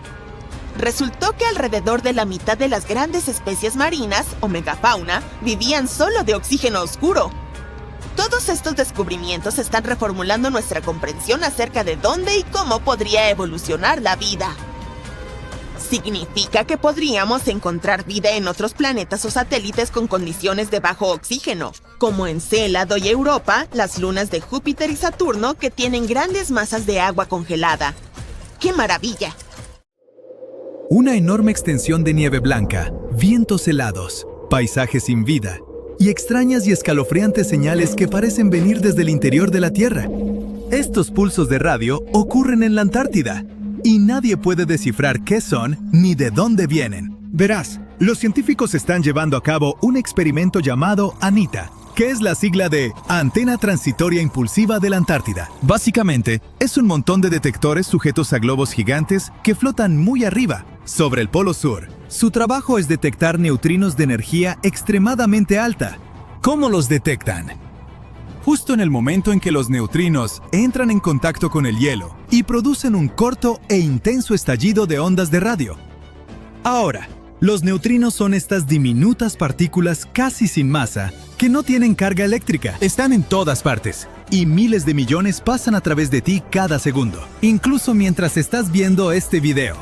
Resultó que alrededor de la mitad de las grandes especies marinas, o megafauna, vivían solo de oxígeno oscuro. Todos estos descubrimientos están reformulando nuestra comprensión acerca de dónde y cómo podría evolucionar la vida. Significa que podríamos encontrar vida en otros planetas o satélites con condiciones de bajo oxígeno, como Encélado y Europa, las lunas de Júpiter y Saturno, que tienen grandes masas de agua congelada. ¡Qué maravilla! Una enorme extensión de nieve blanca, vientos helados, paisajes sin vida y extrañas y escalofriantes señales que parecen venir desde el interior de la Tierra. Estos pulsos de radio ocurren en la Antártida y nadie puede descifrar qué son ni de dónde vienen. Verás, los científicos están llevando a cabo un experimento llamado ANITA, que es la sigla de Antena Transitoria Impulsiva de la Antártida. Básicamente, es un montón de detectores sujetos a globos gigantes que flotan muy arriba, sobre el Polo Sur. Su trabajo es detectar neutrinos de energía extremadamente alta. ¿Cómo los detectan? Justo en el momento en que los neutrinos entran en contacto con el hielo y producen un corto e intenso estallido de ondas de radio. Ahora, los neutrinos son estas diminutas partículas casi sin masa que no tienen carga eléctrica. Están en todas partes y miles de millones pasan a través de ti cada segundo, incluso mientras estás viendo este video.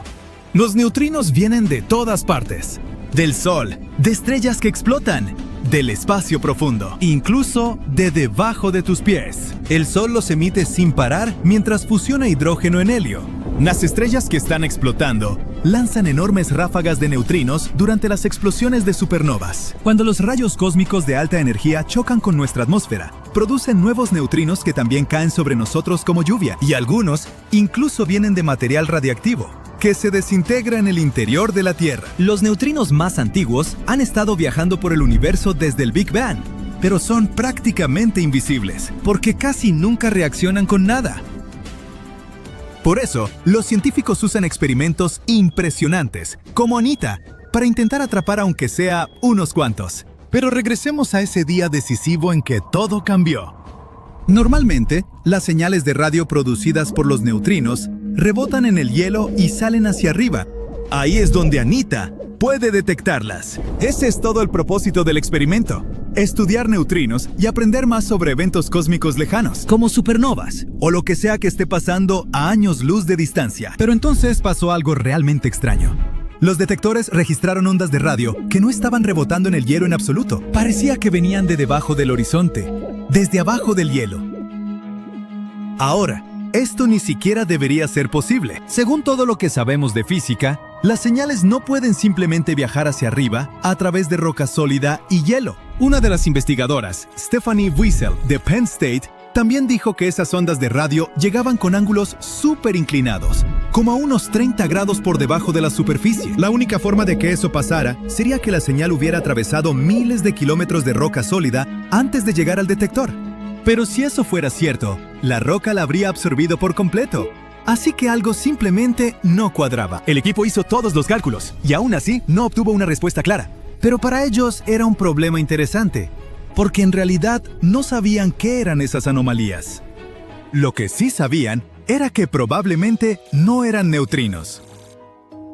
Los neutrinos vienen de todas partes, del Sol, de estrellas que explotan, del espacio profundo, incluso de debajo de tus pies. El Sol los emite sin parar mientras fusiona hidrógeno en helio. Las estrellas que están explotando lanzan enormes ráfagas de neutrinos durante las explosiones de supernovas. Cuando los rayos cósmicos de alta energía chocan con nuestra atmósfera, producen nuevos neutrinos que también caen sobre nosotros como lluvia, y algunos incluso vienen de material radiactivo, que se desintegra en el interior de la Tierra. Los neutrinos más antiguos han estado viajando por el universo desde el Big Bang, pero son prácticamente invisibles, porque casi nunca reaccionan con nada. Por eso, los científicos usan experimentos impresionantes, como ANITA, para intentar atrapar aunque sea unos cuantos. Pero regresemos a ese día decisivo en que todo cambió. Normalmente, las señales de radio producidas por los neutrinos rebotan en el hielo y salen hacia arriba. Ahí es donde ANITA puede detectarlas. Ese es todo el propósito del experimento: estudiar neutrinos y aprender más sobre eventos cósmicos lejanos, como supernovas, o lo que sea que esté pasando a años luz de distancia. Pero entonces pasó algo realmente extraño. Los detectores registraron ondas de radio que no estaban rebotando en el hielo en absoluto. Parecía que venían de debajo del horizonte, desde abajo del hielo. Ahora, esto ni siquiera debería ser posible. Según todo lo que sabemos de física, las señales no pueden simplemente viajar hacia arriba a través de roca sólida y hielo. Una de las investigadoras, Stephanie Wiesel, de Penn State, también dijo que esas ondas de radio llegaban con ángulos súper inclinados, como a unos 30 grados por debajo de la superficie. La única forma de que eso pasara sería que la señal hubiera atravesado miles de kilómetros de roca sólida antes de llegar al detector. Pero si eso fuera cierto, la roca la habría absorbido por completo. Así que algo simplemente no cuadraba. El equipo hizo todos los cálculos y aún así no obtuvo una respuesta clara. Pero para ellos era un problema interesante, porque en realidad no sabían qué eran esas anomalías. Lo que sí sabían era que probablemente no eran neutrinos.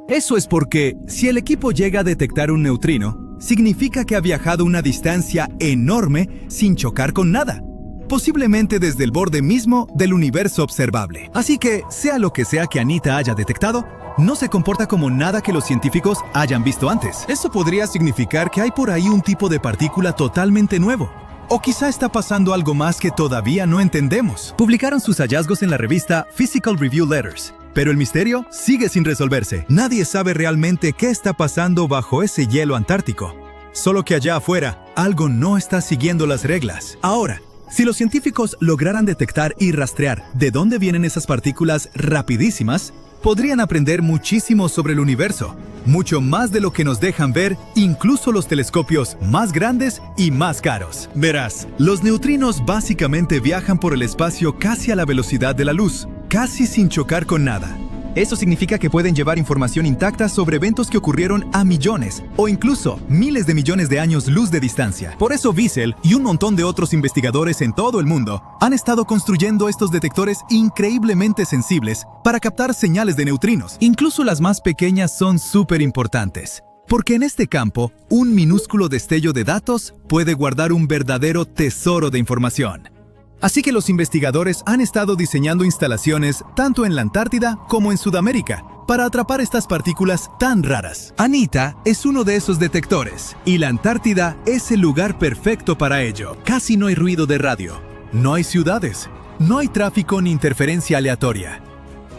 Eso es porque, si el equipo llega a detectar un neutrino, significa que ha viajado una distancia enorme sin chocar con nada, posiblemente desde el borde mismo del universo observable. Así que, sea lo que sea que ANITA haya detectado, no se comporta como nada que los científicos hayan visto antes. Eso podría significar que hay por ahí un tipo de partícula totalmente nuevo. O quizá está pasando algo más que todavía no entendemos. Publicaron sus hallazgos en la revista Physical Review Letters, pero el misterio sigue sin resolverse. Nadie sabe realmente qué está pasando bajo ese hielo antártico. Solo que allá afuera, algo no está siguiendo las reglas. Ahora, si los científicos lograran detectar y rastrear de dónde vienen esas partículas rapidísimas, podrían aprender muchísimo sobre el universo, mucho más de lo que nos dejan ver incluso los telescopios más grandes y más caros. Verás, los neutrinos básicamente viajan por el espacio casi a la velocidad de la luz, casi sin chocar con nada. Eso significa que pueden llevar información intacta sobre eventos que ocurrieron a millones o incluso miles de millones de años luz de distancia. Por eso Wiesel y un montón de otros investigadores en todo el mundo han estado construyendo estos detectores increíblemente sensibles para captar señales de neutrinos. Incluso las más pequeñas son súper importantes, porque en este campo, un minúsculo destello de datos puede guardar un verdadero tesoro de información. Así que los investigadores han estado diseñando instalaciones tanto en la Antártida como en Sudamérica para atrapar estas partículas tan raras. ANITA es uno de esos detectores, y la Antártida es el lugar perfecto para ello. Casi no hay ruido de radio, no hay ciudades, no hay tráfico ni interferencia aleatoria.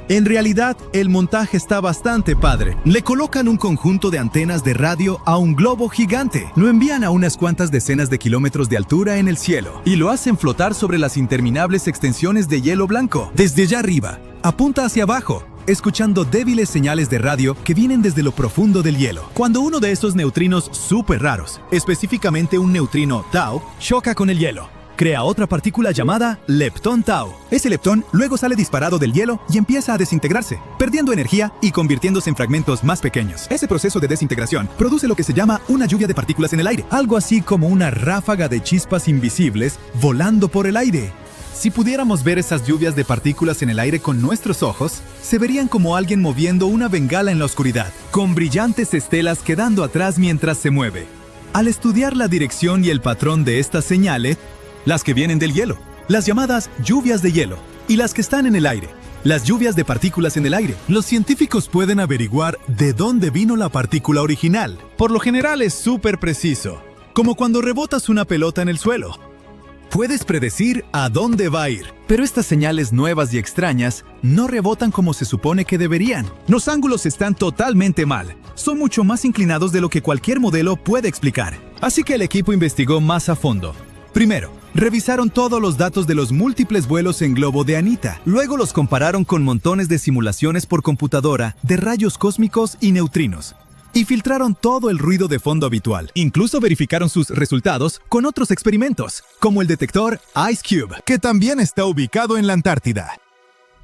En realidad, el montaje está bastante padre. Le colocan un conjunto de antenas de radio a un globo gigante. Lo envían a unas cuantas decenas de kilómetros de altura en el cielo y lo hacen flotar sobre las interminables extensiones de hielo blanco. Desde allá arriba, apunta hacia abajo, escuchando débiles señales de radio que vienen desde lo profundo del hielo. Cuando uno de esos neutrinos súper raros, específicamente un neutrino tau, choca con el hielo, crea otra partícula llamada leptón tau. Ese leptón luego sale disparado del hielo y empieza a desintegrarse, perdiendo energía y convirtiéndose en fragmentos más pequeños. Ese proceso de desintegración produce lo que se llama una lluvia de partículas en el aire, algo así como una ráfaga de chispas invisibles volando por el aire. Si pudiéramos ver esas lluvias de partículas en el aire con nuestros ojos, se verían como alguien moviendo una bengala en la oscuridad, con brillantes estelas quedando atrás mientras se mueve. Al estudiar la dirección y el patrón de estas señales, las que vienen del hielo, las llamadas lluvias de hielo, y las que están en el aire, las lluvias de partículas en el aire, los científicos pueden averiguar de dónde vino la partícula original. Por lo general es súper preciso, como cuando rebotas una pelota en el suelo. Puedes predecir a dónde va a ir, pero estas señales nuevas y extrañas no rebotan como se supone que deberían. Los ángulos están totalmente mal, son mucho más inclinados de lo que cualquier modelo puede explicar. Así que el equipo investigó más a fondo. Primero, revisaron todos los datos de los múltiples vuelos en globo de Anita. Luego los compararon con montones de simulaciones por computadora de rayos cósmicos y neutrinos. Y filtraron todo el ruido de fondo habitual. Incluso verificaron sus resultados con otros experimentos, como el detector IceCube, que también está ubicado en la Antártida.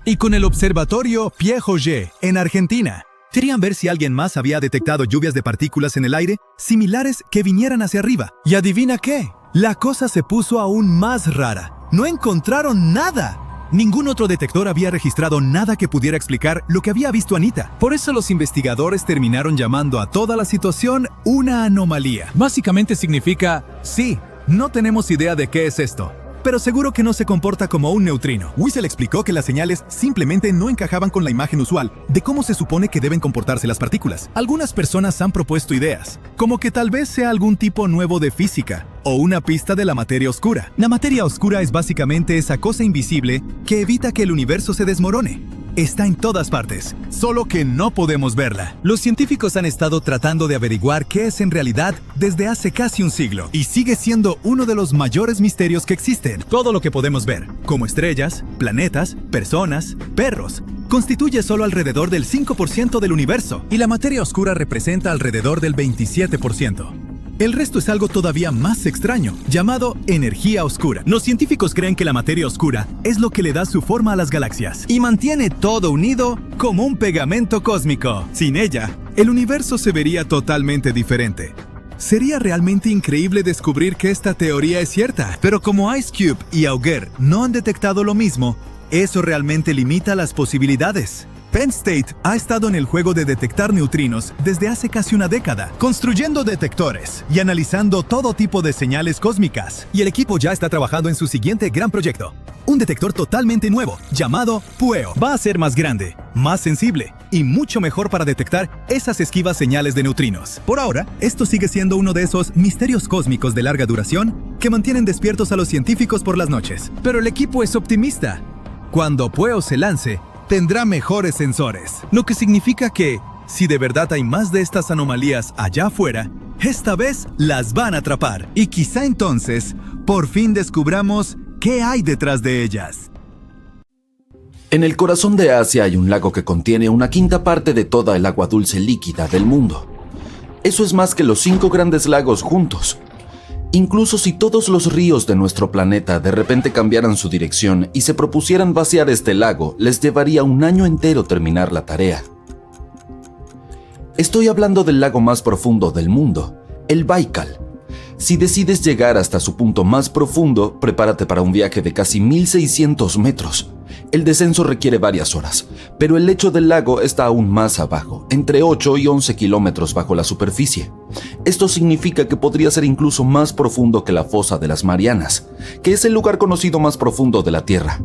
Y con el observatorio Pierre-Auger, en Argentina. Querían ver si alguien más había detectado lluvias de partículas en el aire similares que vinieran hacia arriba. ¿Y adivina qué? La cosa se puso aún más rara. No encontraron nada. Ningún otro detector había registrado nada que pudiera explicar lo que había visto Anita. Por eso los investigadores terminaron llamando a toda la situación una anomalía. Básicamente significa, sí, no tenemos idea de qué es esto, pero seguro que no se comporta como un neutrino. Wiesel explicó que las señales simplemente no encajaban con la imagen usual de cómo se supone que deben comportarse las partículas. Algunas personas han propuesto ideas, como que tal vez sea algún tipo nuevo de física, o una pista de la materia oscura. La materia oscura es básicamente esa cosa invisible que evita que el universo se desmorone. Está en todas partes, solo que no podemos verla. Los científicos han estado tratando de averiguar qué es en realidad desde hace casi un siglo, y sigue siendo uno de los mayores misterios que existen. Todo lo que podemos ver, como estrellas, planetas, personas, perros, constituye solo alrededor del 5% del universo, y la materia oscura representa alrededor del 27%. El resto es algo todavía más extraño, llamado energía oscura. Los científicos creen que la materia oscura es lo que le da su forma a las galaxias y mantiene todo unido como un pegamento cósmico. Sin ella, el universo se vería totalmente diferente. Sería realmente increíble descubrir que esta teoría es cierta, pero como IceCube y Auger no han detectado lo mismo, eso realmente limita las posibilidades. Penn State ha estado en el juego de detectar neutrinos desde hace casi una década, construyendo detectores y analizando todo tipo de señales cósmicas. Y el equipo ya está trabajando en su siguiente gran proyecto, un detector totalmente nuevo, llamado PUEO. Va a ser más grande, más sensible y mucho mejor para detectar esas esquivas señales de neutrinos. Por ahora, esto sigue siendo uno de esos misterios cósmicos de larga duración que mantienen despiertos a los científicos por las noches. Pero el equipo es optimista. Cuando PUEO se lance, tendrá mejores sensores, lo que significa que, si de verdad hay más de estas anomalías allá afuera, esta vez las van a atrapar. Y quizá entonces, por fin descubramos qué hay detrás de ellas. En el corazón de Asia hay un lago que contiene una quinta parte de toda el agua dulce líquida del mundo. Eso es más que los 5 grandes lagos juntos. Incluso si todos los ríos de nuestro planeta de repente cambiaran su dirección y se propusieran vaciar este lago, les llevaría un año entero terminar la tarea. Estoy hablando del lago más profundo del mundo, el Baikal. Si decides llegar hasta su punto más profundo, prepárate para un viaje de casi 1600 metros. El descenso requiere varias horas, pero el lecho del lago está aún más abajo, entre 8 y 11 kilómetros bajo la superficie. Esto significa que podría ser incluso más profundo que la fosa de las Marianas, que es el lugar conocido más profundo de la Tierra.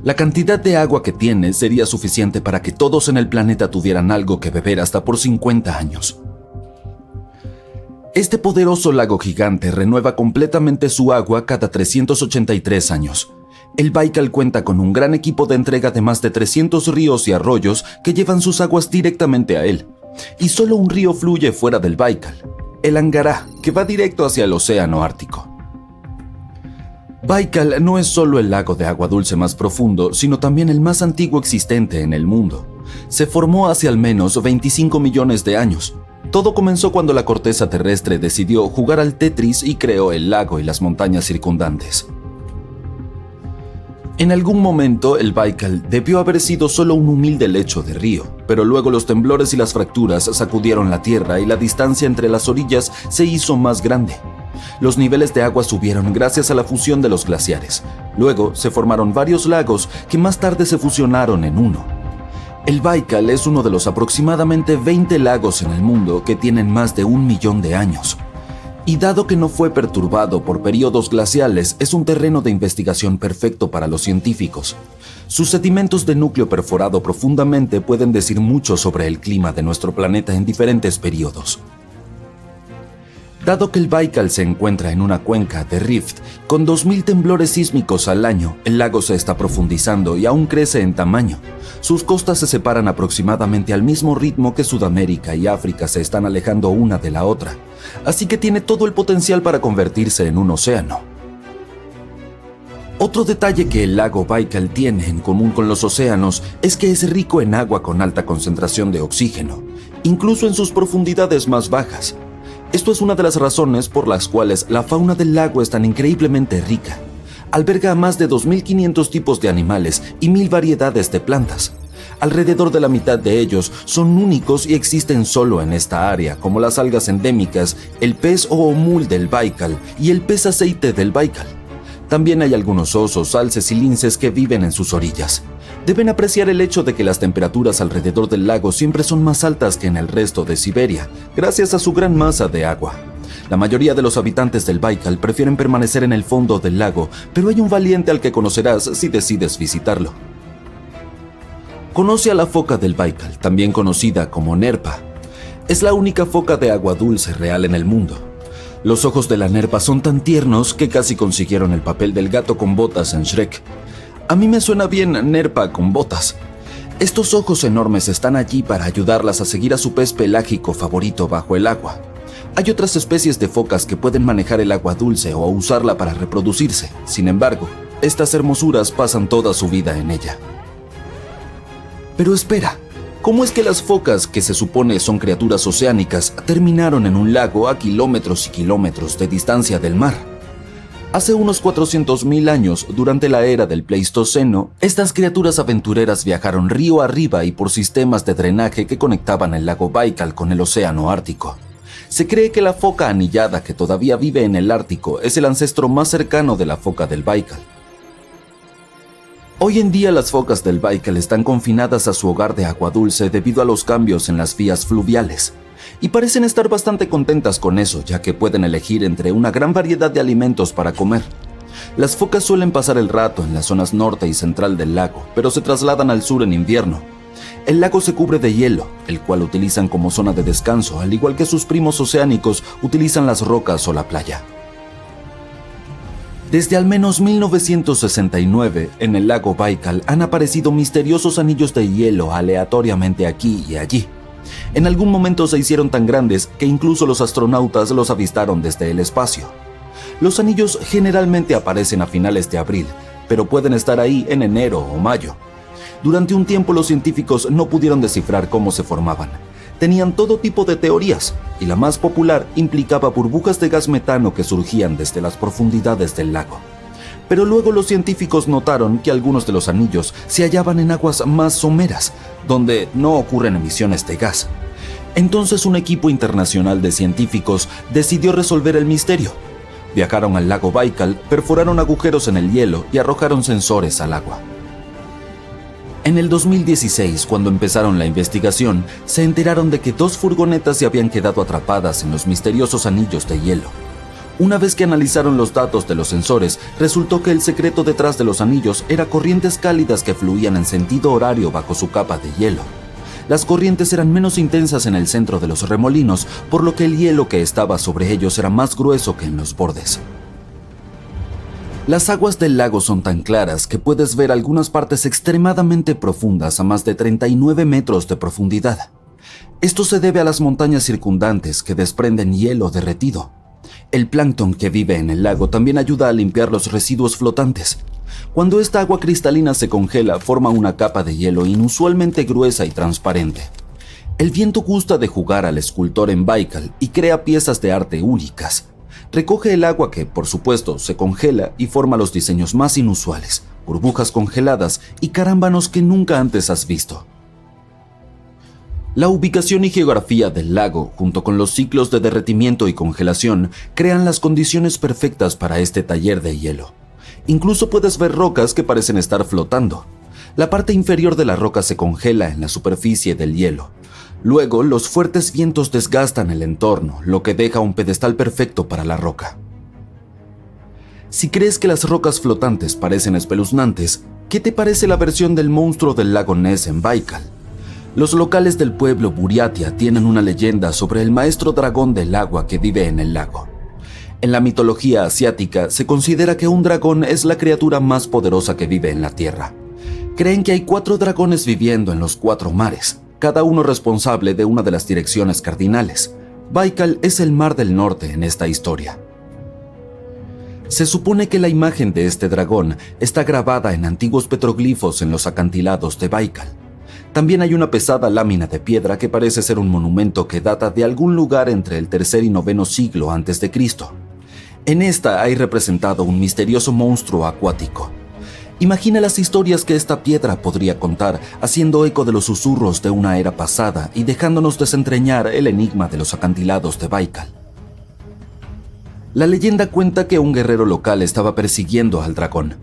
La cantidad de agua que tiene sería suficiente para que todos en el planeta tuvieran algo que beber hasta por 50 años. Este poderoso lago gigante renueva completamente su agua cada 383 años. El Baikal cuenta con un gran equipo de entrega de más de 300 ríos y arroyos que llevan sus aguas directamente a él. Y solo un río fluye fuera del Baikal, el Angará, que va directo hacia el océano Ártico. Baikal no es solo el lago de agua dulce más profundo, sino también el más antiguo existente en el mundo. Se formó hace al menos 25 millones de años. Todo comenzó cuando la corteza terrestre decidió jugar al Tetris y creó el lago y las montañas circundantes. En algún momento, el Baikal debió haber sido solo un humilde lecho de río, pero luego los temblores y las fracturas sacudieron la tierra y la distancia entre las orillas se hizo más grande. Los niveles de agua subieron gracias a la fusión de los glaciares. Luego se formaron varios lagos que más tarde se fusionaron en uno. El Baikal es uno de los aproximadamente 20 lagos en el mundo que tienen más de 1 millón de años. Y dado que no fue perturbado por periodos glaciales, es un terreno de investigación perfecto para los científicos. Sus sedimentos de núcleo perforado profundamente pueden decir mucho sobre el clima de nuestro planeta en diferentes periodos. Dado que el Baikal se encuentra en una cuenca de rift, con 2000 temblores sísmicos al año, el lago se está profundizando y aún crece en tamaño. Sus costas se separan aproximadamente al mismo ritmo que Sudamérica y África se están alejando una de la otra, así que tiene todo el potencial para convertirse en un océano. Otro detalle que el lago Baikal tiene en común con los océanos es que es rico en agua con alta concentración de oxígeno, incluso en sus profundidades más bajas. Esto es una de las razones por las cuales la fauna del lago es tan increíblemente rica. Alberga a más de 2.500 tipos de animales y 1.000 variedades de plantas. Alrededor de la mitad de ellos son únicos y existen solo en esta área, como las algas endémicas, el pez oomul del Baikal y el pez aceite del Baikal. También hay algunos osos, alces y linces que viven en sus orillas. Deben apreciar el hecho de que las temperaturas alrededor del lago siempre son más altas que en el resto de Siberia, gracias a su gran masa de agua. La mayoría de los habitantes del Baikal prefieren permanecer en el fondo del lago, pero hay un valiente al que conocerás si decides visitarlo. Conoce a la foca del Baikal, también conocida como nerpa. Es la única foca de agua dulce real en el mundo. Los ojos de la nerpa son tan tiernos que casi consiguieron el papel del gato con botas en Shrek. A mí me suena bien nerpa con botas. Estos ojos enormes están allí para ayudarlas a seguir a su pez pelágico favorito bajo el agua. Hay otras especies de focas que pueden manejar el agua dulce o usarla para reproducirse. Sin embargo, estas hermosuras pasan toda su vida en ella. Pero espera, ¿cómo es que las focas, que se supone son criaturas oceánicas, terminaron en un lago a kilómetros y kilómetros de distancia del mar? Hace unos 400.000 años, durante la era del Pleistoceno, estas criaturas aventureras viajaron río arriba y por sistemas de drenaje que conectaban el lago Baikal con el océano Ártico. Se cree que la foca anillada que todavía vive en el Ártico es el ancestro más cercano de la foca del Baikal. Hoy en día las focas del Baikal están confinadas a su hogar de agua dulce debido a los cambios en las vías fluviales. Y parecen estar bastante contentas con eso, ya que pueden elegir entre una gran variedad de alimentos para comer. Las focas suelen pasar el rato en las zonas norte y central del lago, pero se trasladan al sur en invierno. El lago se cubre de hielo, el cual utilizan como zona de descanso, al igual que sus primos oceánicos utilizan las rocas o la playa. Desde al menos 1969, en el lago Baikal han aparecido misteriosos anillos de hielo aleatoriamente aquí y allí. En algún momento se hicieron tan grandes que incluso los astronautas los avistaron desde el espacio. Los anillos generalmente aparecen a finales de abril, pero pueden estar ahí en enero o mayo. Durante un tiempo los científicos no pudieron descifrar cómo se formaban. Tenían todo tipo de teorías, y la más popular implicaba burbujas de gas metano que surgían desde las profundidades del lago. Pero luego los científicos notaron que algunos de los anillos se hallaban en aguas más someras, donde no ocurren emisiones de gas. Entonces un equipo internacional de científicos decidió resolver el misterio. Viajaron al lago Baikal, perforaron agujeros en el hielo y arrojaron sensores al agua. En el 2016, cuando empezaron la investigación, se enteraron de que 2 furgonetas se habían quedado atrapadas en los misteriosos anillos de hielo. Una vez que analizaron los datos de los sensores, resultó que el secreto detrás de los anillos era corrientes cálidas que fluían en sentido horario bajo su capa de hielo. Las corrientes eran menos intensas en el centro de los remolinos, por lo que el hielo que estaba sobre ellos era más grueso que en los bordes. Las aguas del lago son tan claras que puedes ver algunas partes extremadamente profundas a más de 39 metros de profundidad. Esto se debe a las montañas circundantes que desprenden hielo derretido. El plancton que vive en el lago también ayuda a limpiar los residuos flotantes. Cuando esta agua cristalina se congela, forma una capa de hielo inusualmente gruesa y transparente. El viento gusta de jugar al escultor en Baikal y crea piezas de arte únicas. Recoge el agua que, por supuesto, se congela y forma los diseños más inusuales, burbujas congeladas y carámbanos que nunca antes has visto. La ubicación y geografía del lago, junto con los ciclos de derretimiento y congelación, crean las condiciones perfectas para este taller de hielo. Incluso puedes ver rocas que parecen estar flotando. La parte inferior de la roca se congela en la superficie del hielo. Luego, los fuertes vientos desgastan el entorno, lo que deja un pedestal perfecto para la roca. Si crees que las rocas flotantes parecen espeluznantes, ¿qué te parece la versión del monstruo del lago Ness en Baikal? Los locales del pueblo Buriatia tienen una leyenda sobre el maestro dragón del agua que vive en el lago. En la mitología asiática se considera que un dragón es la criatura más poderosa que vive en la tierra. Creen que hay 4 dragones viviendo en los 4 mares, cada uno responsable de una de las direcciones cardinales. Baikal es el mar del norte en esta historia. Se supone que la imagen de este dragón está grabada en antiguos petroglifos en los acantilados de Baikal. También hay una pesada lámina de piedra que parece ser un monumento que data de algún lugar entre el tercer y noveno siglo antes de Cristo. En esta hay representado un misterioso monstruo acuático. Imagina las historias que esta piedra podría contar, haciendo eco de los susurros de una era pasada y dejándonos desentrañar el enigma de los acantilados de Baikal. La leyenda cuenta que un guerrero local estaba persiguiendo al dragón.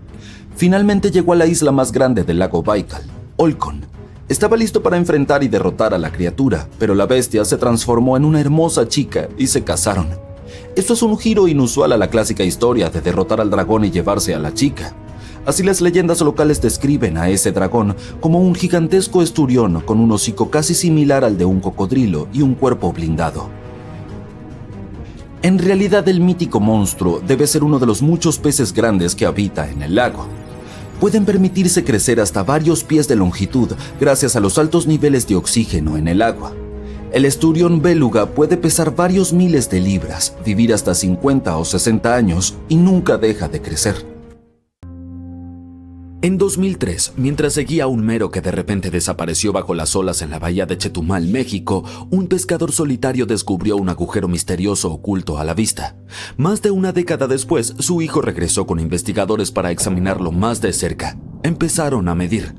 Finalmente llegó a la isla más grande del lago Baikal, Olkhon. Estaba listo para enfrentar y derrotar a la criatura, pero la bestia se transformó en una hermosa chica y se casaron. Esto es un giro inusual a la clásica historia de derrotar al dragón y llevarse a la chica. Así las leyendas locales describen a ese dragón como un gigantesco esturión con un hocico casi similar al de un cocodrilo y un cuerpo blindado. En realidad, el mítico monstruo debe ser uno de los muchos peces grandes que habita en el lago. Pueden permitirse crecer hasta varios pies de longitud gracias a los altos niveles de oxígeno en el agua. El esturión béluga puede pesar varios miles de libras, vivir hasta 50 o 60 años y nunca deja de crecer. En 2003, mientras seguía a un mero que de repente desapareció bajo las olas en la bahía de Chetumal, México, un pescador solitario descubrió un agujero misterioso oculto a la vista. Más de una década después, su hijo regresó con investigadores para examinarlo más de cerca. Empezaron a medir.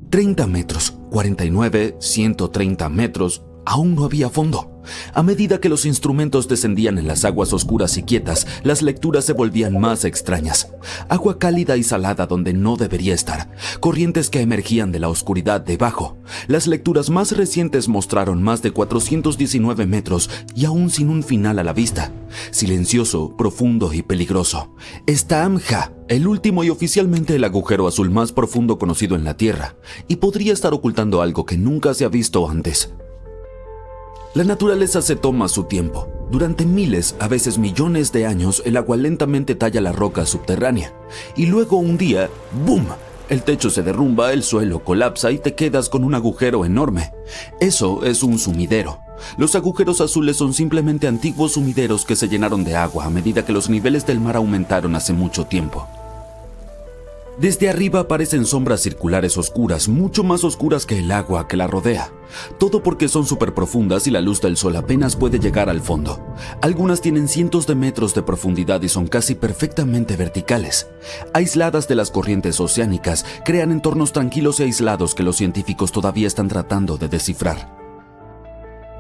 30 metros, 49, 130 metros, aún no había fondo. A medida que los instrumentos descendían en las aguas oscuras y quietas, las lecturas se volvían más extrañas. Agua cálida y salada donde no debería estar, corrientes que emergían de la oscuridad debajo. Las lecturas más recientes mostraron más de 419 metros y aún sin un final a la vista. Silencioso, profundo y peligroso. Es Taam Ha, el último y oficialmente el agujero azul más profundo conocido en la Tierra, y podría estar ocultando algo que nunca se ha visto antes. La naturaleza se toma su tiempo. Durante miles, a veces millones de años, el agua lentamente talla la roca subterránea. Y luego un día, ¡boom!, el techo se derrumba, el suelo colapsa y te quedas con un agujero enorme. Eso es un sumidero. Los agujeros azules son simplemente antiguos sumideros que se llenaron de agua a medida que los niveles del mar aumentaron hace mucho tiempo. Desde arriba aparecen sombras circulares oscuras, mucho más oscuras que el agua que la rodea. Todo porque son súper profundas y la luz del sol apenas puede llegar al fondo. Algunas tienen cientos de metros de profundidad y son casi perfectamente verticales. Aisladas de las corrientes oceánicas, crean entornos tranquilos y aislados que los científicos todavía están tratando de descifrar.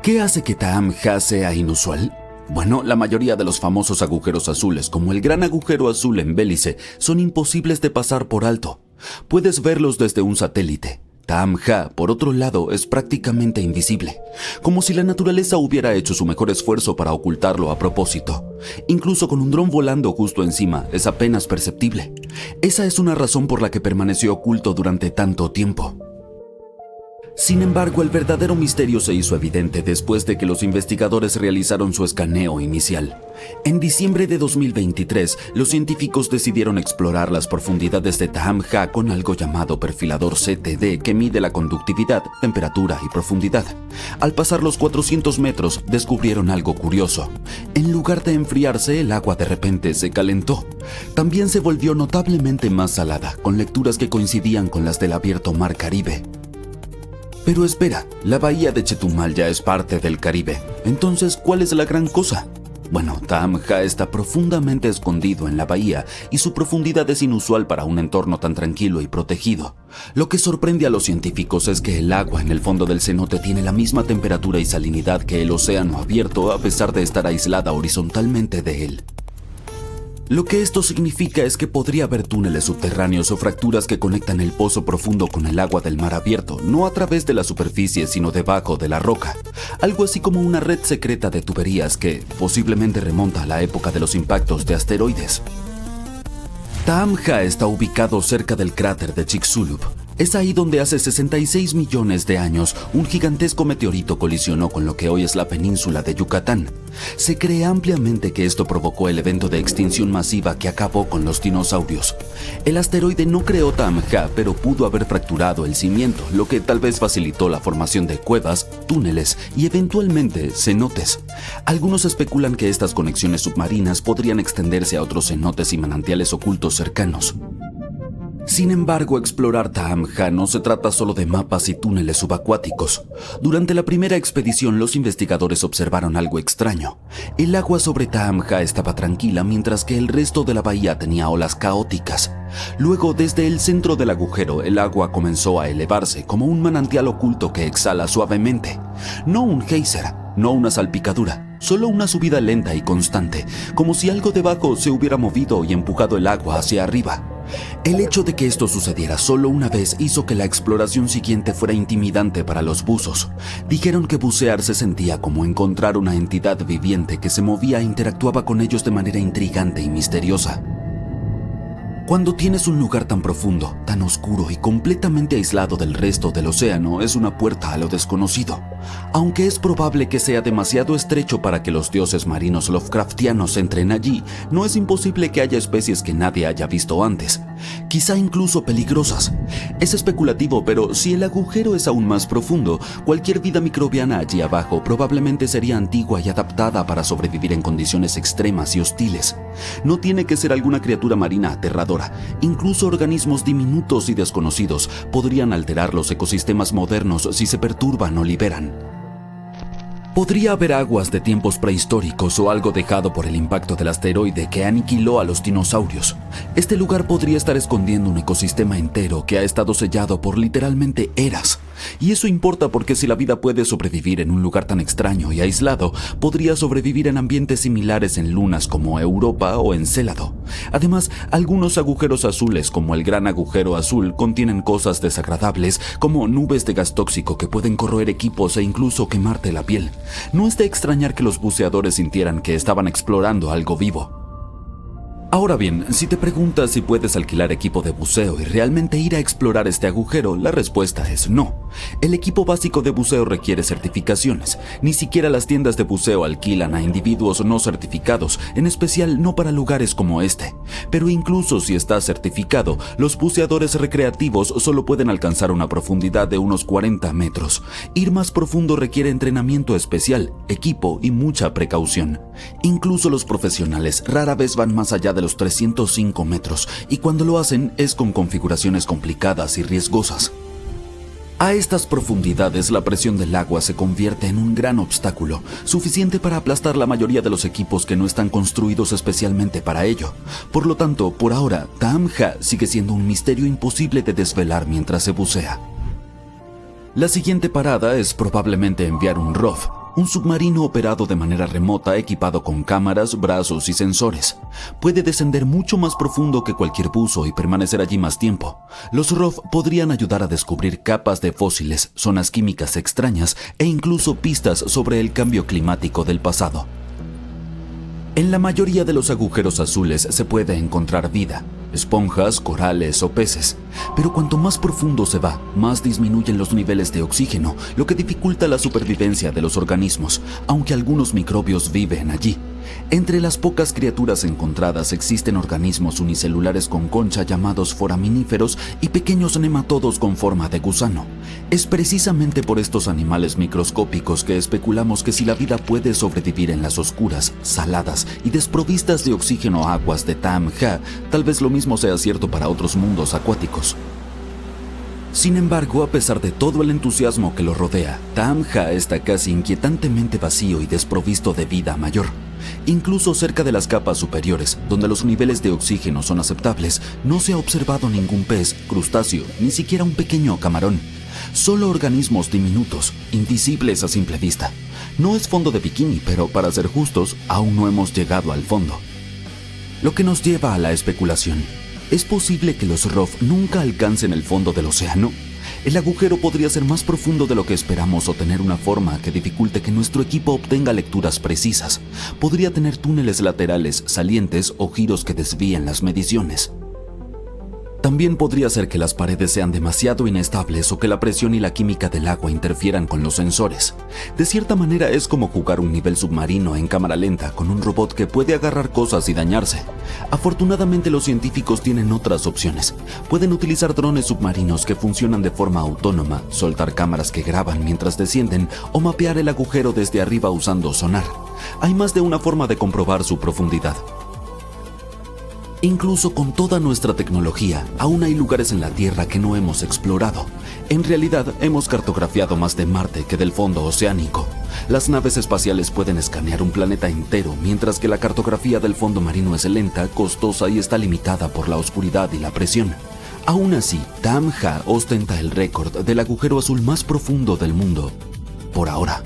¿Qué hace que Taam Ha sea inusual? Bueno, la mayoría de los famosos agujeros azules, como el Gran Agujero Azul en Bélice, son imposibles de pasar por alto. Puedes verlos desde un satélite. Taam Ha, por otro lado, es prácticamente invisible, como si la naturaleza hubiera hecho su mejor esfuerzo para ocultarlo a propósito. Incluso con un dron volando justo encima, es apenas perceptible. Esa es una razón por la que permaneció oculto durante tanto tiempo. Sin embargo, el verdadero misterio se hizo evidente después de que los investigadores realizaron su escaneo inicial. En diciembre de 2023, los científicos decidieron explorar las profundidades de Tahamha con algo llamado perfilador CTD, que mide la conductividad, temperatura y profundidad. Al pasar los 400 metros, descubrieron algo curioso. En lugar de enfriarse, el agua de repente se calentó. También se volvió notablemente más salada, con lecturas que coincidían con las del abierto Mar Caribe. Pero espera, la bahía de Chetumal ya es parte del Caribe. Entonces, ¿cuál es la gran cosa? Bueno, Tahamha está profundamente escondido en la bahía y su profundidad es inusual para un entorno tan tranquilo y protegido. Lo que sorprende a los científicos es que el agua en el fondo del cenote tiene la misma temperatura y salinidad que el océano abierto, a pesar de estar aislada horizontalmente de él. Lo que esto significa es que podría haber túneles subterráneos o fracturas que conectan el pozo profundo con el agua del mar abierto, no a través de la superficie, sino debajo de la roca. Algo así como una red secreta de tuberías que posiblemente remonta a la época de los impactos de asteroides. Tahamha está ubicado cerca del cráter de Chicxulub. Es ahí donde hace 66 millones de años un gigantesco meteorito colisionó con lo que hoy es la península de Yucatán. Se cree ampliamente que esto provocó el evento de extinción masiva que acabó con los dinosaurios. El asteroide no creó Tahamha, pero pudo haber fracturado el cimiento, lo que tal vez facilitó la formación de cuevas, túneles y eventualmente cenotes. Algunos especulan que estas conexiones submarinas podrían extenderse a otros cenotes y manantiales ocultos cercanos. Sin embargo, explorar Tahamha no se trata solo de mapas y túneles subacuáticos. Durante la primera expedición, los investigadores observaron algo extraño. El agua sobre Tahamha estaba tranquila, mientras que el resto de la bahía tenía olas caóticas. Luego, desde el centro del agujero, el agua comenzó a elevarse como un manantial oculto que exhala suavemente. No un geyser, no una salpicadura, solo una subida lenta y constante, como si algo debajo se hubiera movido y empujado el agua hacia arriba. El hecho de que esto sucediera solo una vez hizo que la exploración siguiente fuera intimidante para los buzos. Dijeron que bucear se sentía como encontrar una entidad viviente que se movía e interactuaba con ellos de manera intrigante y misteriosa. Cuando tienes un lugar tan profundo, tan oscuro y completamente aislado del resto del océano, es una puerta a lo desconocido. Aunque es probable que sea demasiado estrecho para que los dioses marinos Lovecraftianos entren allí, no es imposible que haya especies que nadie haya visto antes, quizá incluso peligrosas. Es especulativo, pero si el agujero es aún más profundo, cualquier vida microbiana allí abajo probablemente sería antigua y adaptada para sobrevivir en condiciones extremas y hostiles. No tiene que ser alguna criatura marina aterradora. Incluso organismos diminutos y desconocidos podrían alterar los ecosistemas modernos si se perturban o liberan. Podría haber aguas de tiempos prehistóricos o algo dejado por el impacto del asteroide que aniquiló a los dinosaurios. Este lugar podría estar escondiendo un ecosistema entero que ha estado sellado por literalmente eras. Y eso importa porque si la vida puede sobrevivir en un lugar tan extraño y aislado, podría sobrevivir en ambientes similares en lunas como Europa o Encélado. Además, algunos agujeros azules como el Gran Agujero Azul contienen cosas desagradables como nubes de gas tóxico que pueden corroer equipos e incluso quemarte la piel. No es de extrañar que los buceadores sintieran que estaban explorando algo vivo. Ahora bien, si te preguntas si puedes alquilar equipo de buceo y realmente ir a explorar este agujero, la respuesta es no. El equipo básico de buceo requiere certificaciones. Ni siquiera las tiendas de buceo alquilan a individuos no certificados, en especial no para lugares como este. Pero incluso si estás certificado, los buceadores recreativos solo pueden alcanzar una profundidad de unos 40 metros. Ir más profundo requiere entrenamiento especial, equipo y mucha precaución. Incluso los profesionales rara vez van más allá de los 305 metros, y cuando lo hacen es con configuraciones complicadas y riesgosas. A estas profundidades la presión del agua se convierte en un gran obstáculo, suficiente para aplastar la mayoría de los equipos que no están construidos especialmente para ello. Por lo tanto, por ahora, Tahamha sigue siendo un misterio imposible de desvelar mientras se bucea. La siguiente parada es probablemente enviar un ROV, un submarino operado de manera remota equipado con cámaras, brazos y sensores. Puede descender mucho más profundo que cualquier buzo y permanecer allí más tiempo. Los ROV podrían ayudar a descubrir capas de fósiles, zonas químicas extrañas e incluso pistas sobre el cambio climático del pasado. En la mayoría de los agujeros azules se puede encontrar vida. esponjas, corales o peces. Pero cuanto más profundo se va, más disminuyen los niveles de oxígeno, lo que dificulta la supervivencia de los organismos, aunque algunos microbios viven allí. Entre las pocas criaturas encontradas existen organismos unicelulares con concha llamados foraminíferos y pequeños nematodos con forma de gusano. Es precisamente por estos animales microscópicos que especulamos que si la vida puede sobrevivir en las oscuras, saladas y desprovistas de oxígeno aguas de Taam-Ha, tal vez lo mismo sea cierto para otros mundos acuáticos. Sin embargo, a pesar de todo el entusiasmo que lo rodea, Taam-Ha está casi inquietantemente vacío y desprovisto de vida mayor. Incluso cerca de las capas superiores, donde los niveles de oxígeno son aceptables, no se ha observado ningún pez, crustáceo, ni siquiera un pequeño camarón. Solo organismos diminutos, invisibles a simple vista. No es fondo de bikini, pero para ser justos, aún no hemos llegado al fondo. Lo que nos lleva a la especulación. ¿Es posible que los ROV nunca alcancen el fondo del océano? El agujero podría ser más profundo de lo que esperamos o tener una forma que dificulte que nuestro equipo obtenga lecturas precisas. Podría tener túneles laterales, salientes o giros que desvíen las mediciones. También podría ser que las paredes sean demasiado inestables o que la presión y la química del agua interfieran con los sensores. De cierta manera es como jugar un nivel submarino en cámara lenta con un robot que puede agarrar cosas y dañarse. Afortunadamente los científicos tienen otras opciones. Pueden utilizar drones submarinos que funcionan de forma autónoma, soltar cámaras que graban mientras descienden o mapear el agujero desde arriba usando sonar. Hay más de una forma de comprobar su profundidad. Incluso con toda nuestra tecnología, aún hay lugares en la Tierra que no hemos explorado. En realidad, hemos cartografiado más de Marte que del fondo oceánico. Las naves espaciales pueden escanear un planeta entero, mientras que la cartografía del fondo marino es lenta, costosa y está limitada por la oscuridad y la presión. Aún así, Taam-Ha ostenta el récord del agujero azul más profundo del mundo, por ahora.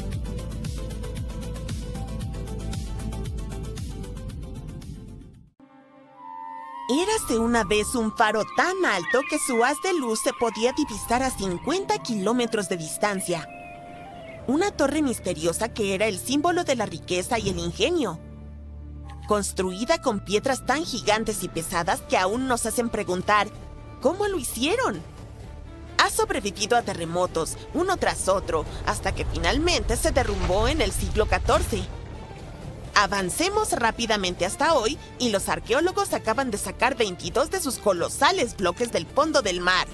Érase una vez un faro tan alto que su haz de luz se podía divisar a 50 kilómetros de distancia. Una torre misteriosa que era el símbolo de la riqueza y el ingenio. Construida con piedras tan gigantes y pesadas que aún nos hacen preguntar, ¿cómo lo hicieron? Ha sobrevivido a terremotos, uno tras otro, hasta que finalmente se derrumbó en el siglo XIV. Avancemos rápidamente hasta hoy y los arqueólogos acaban de sacar 22 de sus colosales bloques del fondo del mar.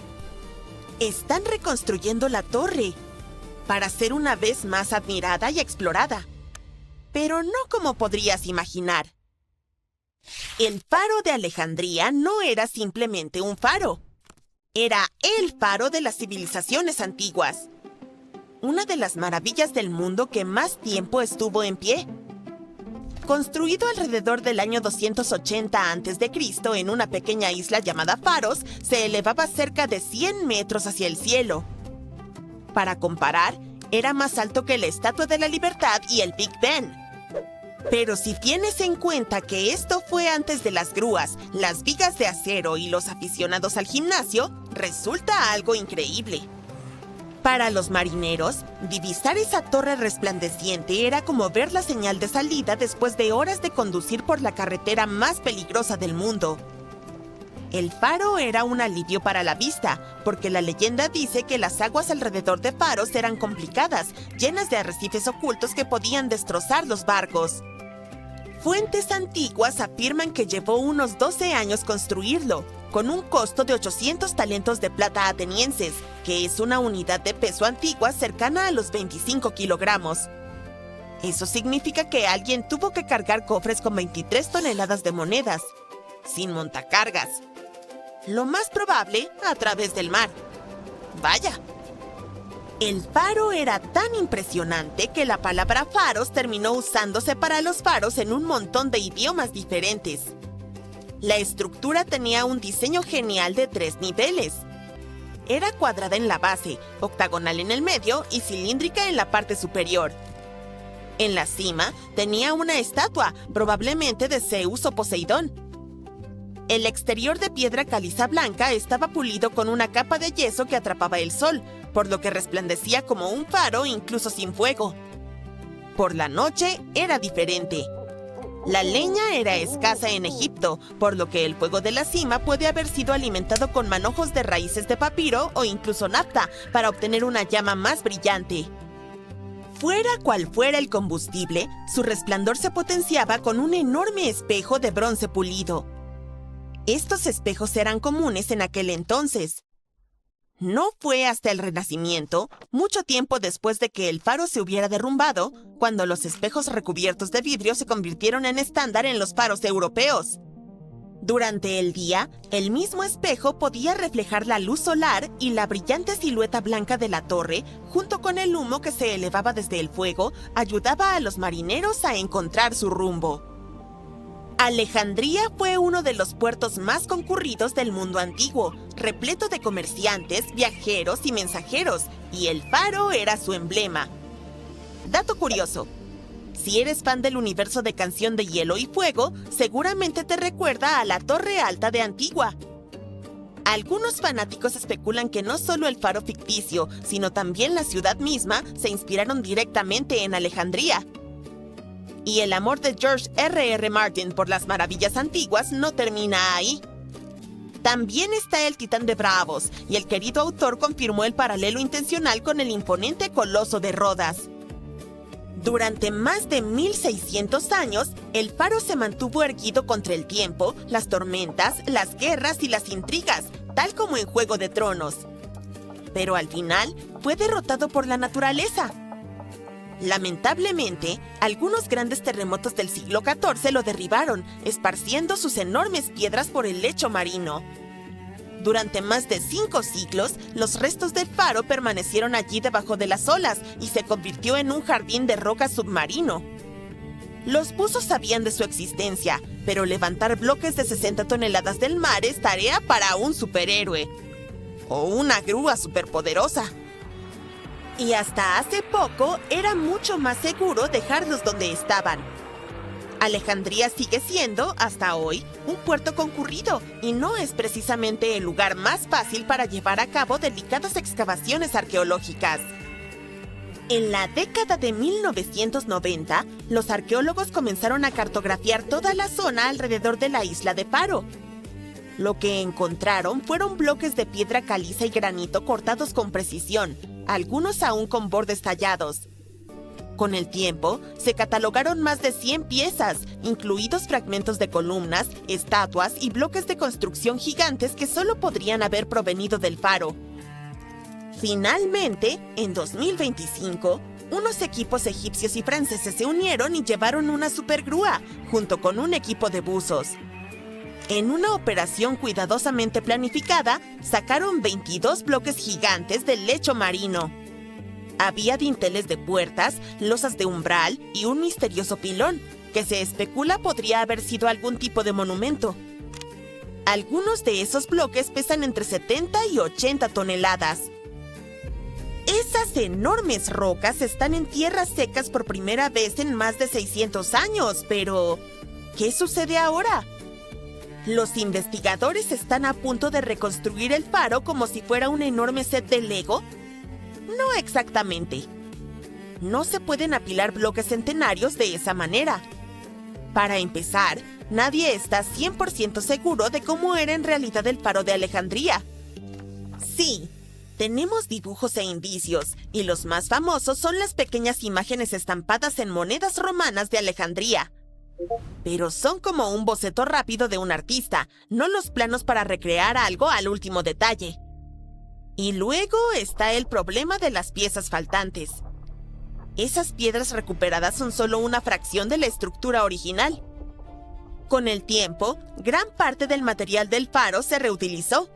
Están reconstruyendo la torre para ser una vez más admirada y explorada. Pero no como podrías imaginar. El faro de Alejandría no era simplemente un faro. Era el faro de las civilizaciones antiguas. Una de las maravillas del mundo que más tiempo estuvo en pie. Construido alrededor del año 280 a.C. en una pequeña isla llamada Faros, se elevaba cerca de 100 metros hacia el cielo. Para comparar, era más alto que la Estatua de la Libertad y el Big Ben. Pero si tienes en cuenta que esto fue antes de las grúas, las vigas de acero y los aficionados al gimnasio, resulta algo increíble. Para los marineros, divisar esa torre resplandeciente era como ver la señal de salida después de horas de conducir por la carretera más peligrosa del mundo. El faro era un alivio para la vista, porque la leyenda dice que las aguas alrededor de Faros eran complicadas, llenas de arrecifes ocultos que podían destrozar los barcos. Fuentes antiguas afirman que llevó unos 12 años construirlo, con un costo de 800 talentos de plata atenienses, que es una unidad de peso antigua cercana a los 25 kilogramos. Eso significa que alguien tuvo que cargar cofres con 23 toneladas de monedas, sin montacargas. Lo más probable, a través del mar. Vaya. El faro era tan impresionante que la palabra faros terminó usándose para los faros en un montón de idiomas diferentes. La estructura tenía un diseño genial de 3 niveles. Era cuadrada en la base, octagonal en el medio y cilíndrica en la parte superior. En la cima tenía una estatua, probablemente de Zeus o Poseidón. El exterior de piedra caliza blanca estaba pulido con una capa de yeso que atrapaba el sol, por lo que resplandecía como un faro incluso sin fuego. Por la noche era diferente. La leña era escasa en Egipto, por lo que el fuego de la cima puede haber sido alimentado con manojos de raíces de papiro o incluso nafta para obtener una llama más brillante. Fuera cual fuera el combustible, su resplandor se potenciaba con un enorme espejo de bronce pulido. Estos espejos eran comunes en aquel entonces. No fue hasta el Renacimiento, mucho tiempo después de que el faro se hubiera derrumbado, cuando los espejos recubiertos de vidrio se convirtieron en estándar en los faros europeos. Durante el día, el mismo espejo podía reflejar la luz solar y la brillante silueta blanca de la torre, junto con el humo que se elevaba desde el fuego, ayudaba a los marineros a encontrar su rumbo. Alejandría fue uno de los puertos más concurridos del mundo antiguo, repleto de comerciantes, viajeros y mensajeros, y el faro era su emblema. Dato curioso: si eres fan del universo de Canción de Hielo y Fuego, seguramente te recuerda a la Torre Alta de Antigua. Algunos fanáticos especulan que no solo el faro ficticio, sino también la ciudad misma se inspiraron directamente en Alejandría. Y el amor de George R.R. Martin por las maravillas antiguas no termina ahí. También está el Titán de Bravos, y el querido autor confirmó el paralelo intencional con el imponente Coloso de Rodas. Durante más de 1600 años, el faro se mantuvo erguido contra el tiempo, las tormentas, las guerras y las intrigas, tal como en Juego de Tronos. Pero al final, fue derrotado por la naturaleza. Lamentablemente, algunos grandes terremotos del siglo XIV lo derribaron, esparciendo sus enormes piedras por el lecho marino. Durante más de 5 siglos, los restos del faro permanecieron allí debajo de las olas y se convirtió en un jardín de roca submarino. Los buzos sabían de su existencia, pero levantar bloques de 60 toneladas del mar es tarea para un superhéroe. O una grúa superpoderosa. Y hasta hace poco era mucho más seguro dejarlos donde estaban. Alejandría sigue siendo, hasta hoy, un puerto concurrido y no es precisamente el lugar más fácil para llevar a cabo delicadas excavaciones arqueológicas. En la década de 1990, los arqueólogos comenzaron a cartografiar toda la zona alrededor de la isla de Faro. Lo que encontraron fueron bloques de piedra caliza y granito cortados con precisión, algunos aún con bordes tallados. Con el tiempo, se catalogaron más de 100 piezas, incluidos fragmentos de columnas, estatuas y bloques de construcción gigantes que solo podrían haber provenido del faro. Finalmente, en 2025, unos equipos egipcios y franceses se unieron y llevaron una supergrúa, junto con un equipo de buzos. En una operación cuidadosamente planificada, sacaron 22 bloques gigantes del lecho marino. Había dinteles de puertas, losas de umbral y un misterioso pilón, que se especula podría haber sido algún tipo de monumento. Algunos de esos bloques pesan entre 70 y 80 toneladas. Esas enormes rocas están en tierras secas por primera vez en más de 600 años, pero ¿qué sucede ahora? Los investigadores están a punto de reconstruir el faro como si fuera un enorme set de Lego. No exactamente. No se pueden apilar bloques centenarios de esa manera. Para empezar, nadie está 100% seguro de cómo era en realidad el faro de Alejandría. Sí, tenemos dibujos e indicios, y los más famosos son las pequeñas imágenes estampadas en monedas romanas de Alejandría. Pero son como un boceto rápido de un artista, no los planos para recrear algo al último detalle. Y luego está el problema de las piezas faltantes. Esas piedras recuperadas son solo una fracción de la estructura original. Con el tiempo, gran parte del material del faro se reutilizó.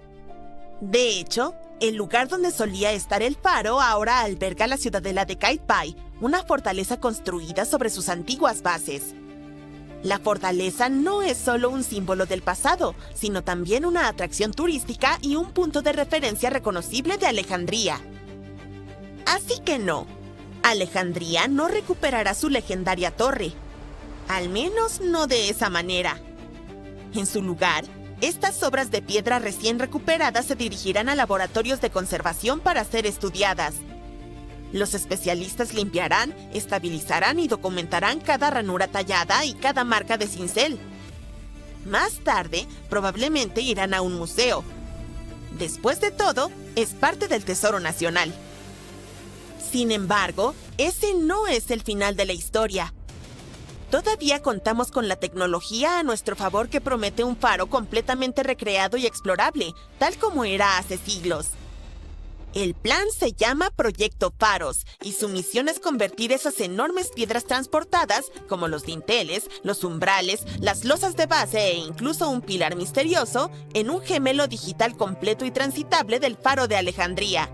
De hecho, el lugar donde solía estar el faro ahora alberga la ciudadela de Qaitbay, una fortaleza construida sobre sus antiguas bases. La fortaleza no es solo un símbolo del pasado, sino también una atracción turística y un punto de referencia reconocible de Alejandría. Así que no, Alejandría no recuperará su legendaria torre. Al menos no de esa manera. En su lugar, estas obras de piedra recién recuperadas se dirigirán a laboratorios de conservación para ser estudiadas. Los especialistas limpiarán, estabilizarán y documentarán cada ranura tallada y cada marca de cincel. Más tarde, probablemente irán a un museo. Después de todo, es parte del Tesoro Nacional. Sin embargo, ese no es el final de la historia. Todavía contamos con la tecnología a nuestro favor que promete un faro completamente recreado y explorable, tal como era hace siglos. El plan se llama Proyecto Faros, y su misión es convertir esas enormes piedras transportadas, como los dinteles, los umbrales, las losas de base e incluso un pilar misterioso, en un gemelo digital completo y transitable del Faro de Alejandría.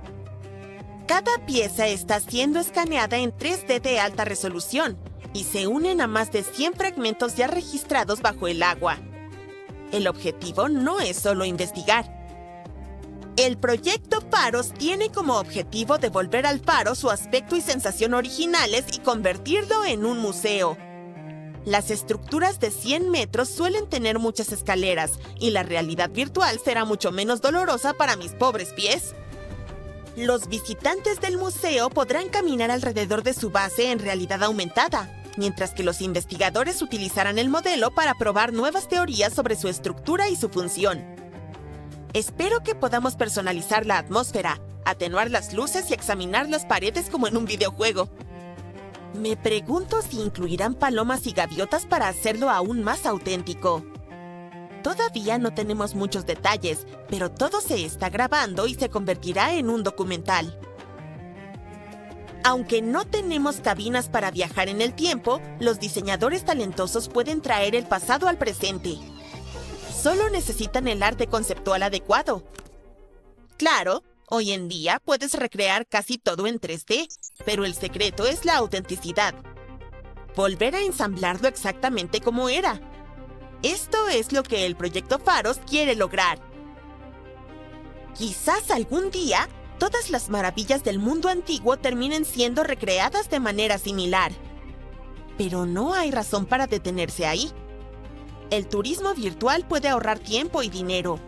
Cada pieza está siendo escaneada en 3D de alta resolución, y se unen a más de 100 fragmentos ya registrados bajo el agua. El objetivo no es solo investigar. El proyecto Faros tiene como objetivo devolver al faro su aspecto y sensación originales y convertirlo en un museo. Las estructuras de 100 metros suelen tener muchas escaleras, y la realidad virtual será mucho menos dolorosa para mis pobres pies. Los visitantes del museo podrán caminar alrededor de su base en realidad aumentada, mientras que los investigadores utilizarán el modelo para probar nuevas teorías sobre su estructura y su función. Espero que podamos personalizar la atmósfera, atenuar las luces y examinar las paredes como en un videojuego. Me pregunto si incluirán palomas y gaviotas para hacerlo aún más auténtico. Todavía no tenemos muchos detalles, pero todo se está grabando y se convertirá en un documental. Aunque no tenemos cabinas para viajar en el tiempo, los diseñadores talentosos pueden traer el pasado al presente. Solo necesitan el arte conceptual adecuado. Claro, hoy en día puedes recrear casi todo en 3D, pero el secreto es la autenticidad. Volver a ensamblarlo exactamente como era. Esto es lo que el Proyecto Faros quiere lograr. Quizás algún día, todas las maravillas del mundo antiguo terminen siendo recreadas de manera similar. Pero no hay razón para detenerse ahí. El turismo virtual puede ahorrar tiempo y dinero.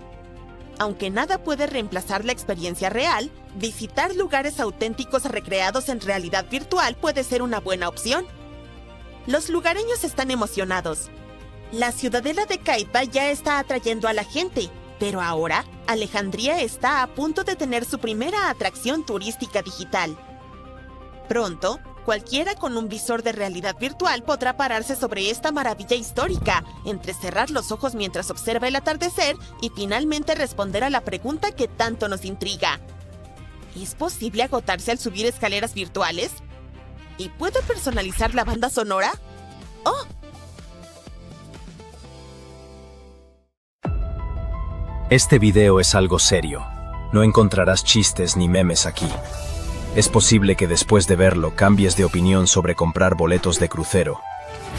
Aunque nada puede reemplazar la experiencia real, visitar lugares auténticos recreados en realidad virtual puede ser una buena opción. Los lugareños están emocionados. La ciudadela de Kaiba ya está atrayendo a la gente, pero ahora Alejandría está a punto de tener su primera atracción turística digital. Pronto, cualquiera con un visor de realidad virtual podrá pararse sobre esta maravilla histórica, entrecerrar los ojos mientras observa el atardecer y finalmente responder a la pregunta que tanto nos intriga. ¿Es posible agotarse al subir escaleras virtuales? ¿Y puedo personalizar la banda sonora? ¡Oh! Este video es algo serio. No encontrarás chistes ni memes aquí. Es posible que después de verlo cambies de opinión sobre comprar boletos de crucero,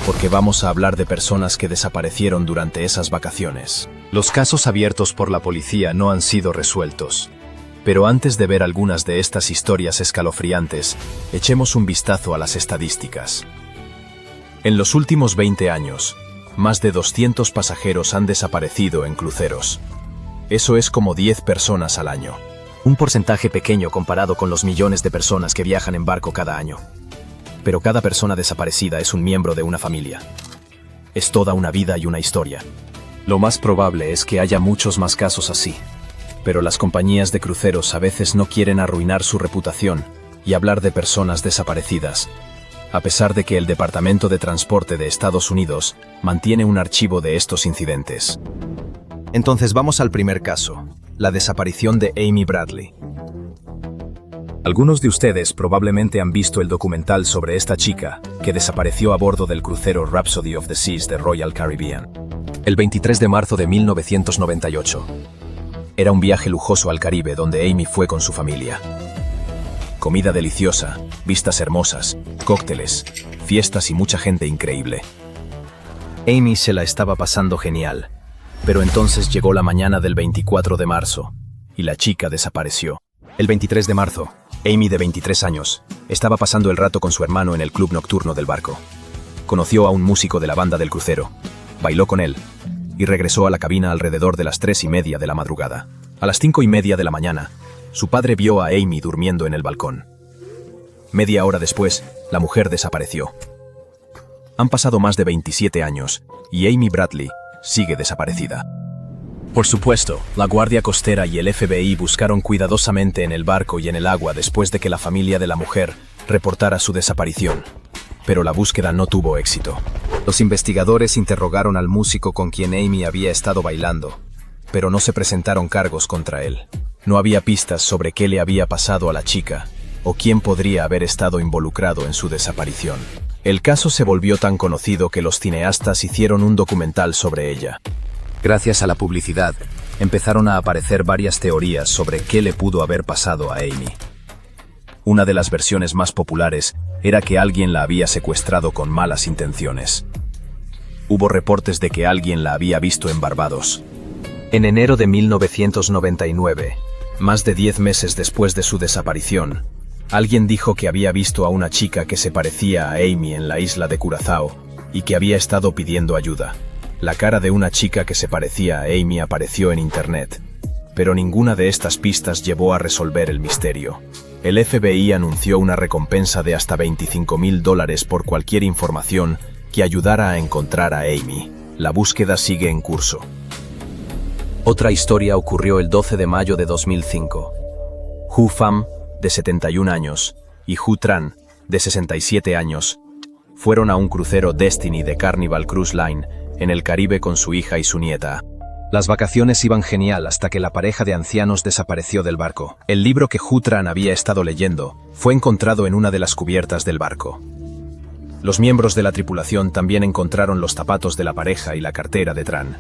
porque vamos a hablar de personas que desaparecieron durante esas vacaciones. Los casos abiertos por la policía no han sido resueltos. Pero antes de ver algunas de estas historias escalofriantes, echemos un vistazo a las estadísticas. En los últimos 20 años, más de 200 pasajeros han desaparecido en cruceros. Eso es como 10 personas al año. Un porcentaje pequeño comparado con los millones de personas que viajan en barco cada año. Pero cada persona desaparecida es un miembro de una familia. Es toda una vida y una historia. Lo más probable es que haya muchos más casos así. Pero las compañías de cruceros a veces no quieren arruinar su reputación y hablar de personas desaparecidas, a pesar de que el Departamento de Transporte de Estados Unidos mantiene un archivo de estos incidentes. Entonces vamos al primer caso, la desaparición de Amy Bradley. Algunos de ustedes probablemente han visto el documental sobre esta chica que desapareció a bordo del crucero Rhapsody of the Seas de Royal Caribbean, el 23 de marzo de 1998. Era un viaje lujoso al Caribe donde Amy fue con su familia. Comida deliciosa, vistas hermosas, cócteles, fiestas y mucha gente increíble. Amy se la estaba pasando genial, pero entonces llegó la mañana del 24 de marzo y la chica desapareció. El 23 de marzo, Amy, de 23 años, estaba pasando el rato con su hermano en el club nocturno del barco. Conoció a un músico de la banda del crucero, bailó con él y regresó a la cabina alrededor de las 3:30 de la madrugada. A las 5:30 de la mañana, su padre vio a Amy durmiendo en el balcón. Media hora después, la mujer desapareció. Han pasado más de 27 años, y Amy Bradley sigue desaparecida. Por supuesto, la Guardia Costera y el FBI buscaron cuidadosamente en el barco y en el agua después de que la familia de la mujer reportara su desaparición. Pero la búsqueda no tuvo éxito. Los investigadores interrogaron al músico con quien Amy había estado bailando, pero no se presentaron cargos contra él. No había pistas sobre qué le había pasado a la chica, o quién podría haber estado involucrado en su desaparición. El caso se volvió tan conocido que los cineastas hicieron un documental sobre ella. Gracias a la publicidad, empezaron a aparecer varias teorías sobre qué le pudo haber pasado a Amy. Una de las versiones más populares era que alguien la había secuestrado con malas intenciones. Hubo reportes de que alguien la había visto en Barbados. En enero de 1999, más de 10 meses después de su desaparición, alguien dijo que había visto a una chica que se parecía a Amy en la isla de Curazao y que había estado pidiendo ayuda. La cara de una chica que se parecía a Amy apareció en internet, pero ninguna de estas pistas llevó a resolver el misterio. El FBI anunció una recompensa de hasta $25,000 por cualquier información que ayudara a encontrar a Amy. La búsqueda sigue en curso. Otra historia ocurrió el 12 de mayo de 2005. Hu Pham, de 71 años, y Hu Tran, de 67 años, fueron a un crucero Destiny de Carnival Cruise Line en el Caribe con su hija y su nieta. Las vacaciones iban genial hasta que la pareja de ancianos desapareció del barco. El libro que Hu Tran había estado leyendo fue encontrado en una de las cubiertas del barco. Los miembros de la tripulación también encontraron los zapatos de la pareja y la cartera de Tran.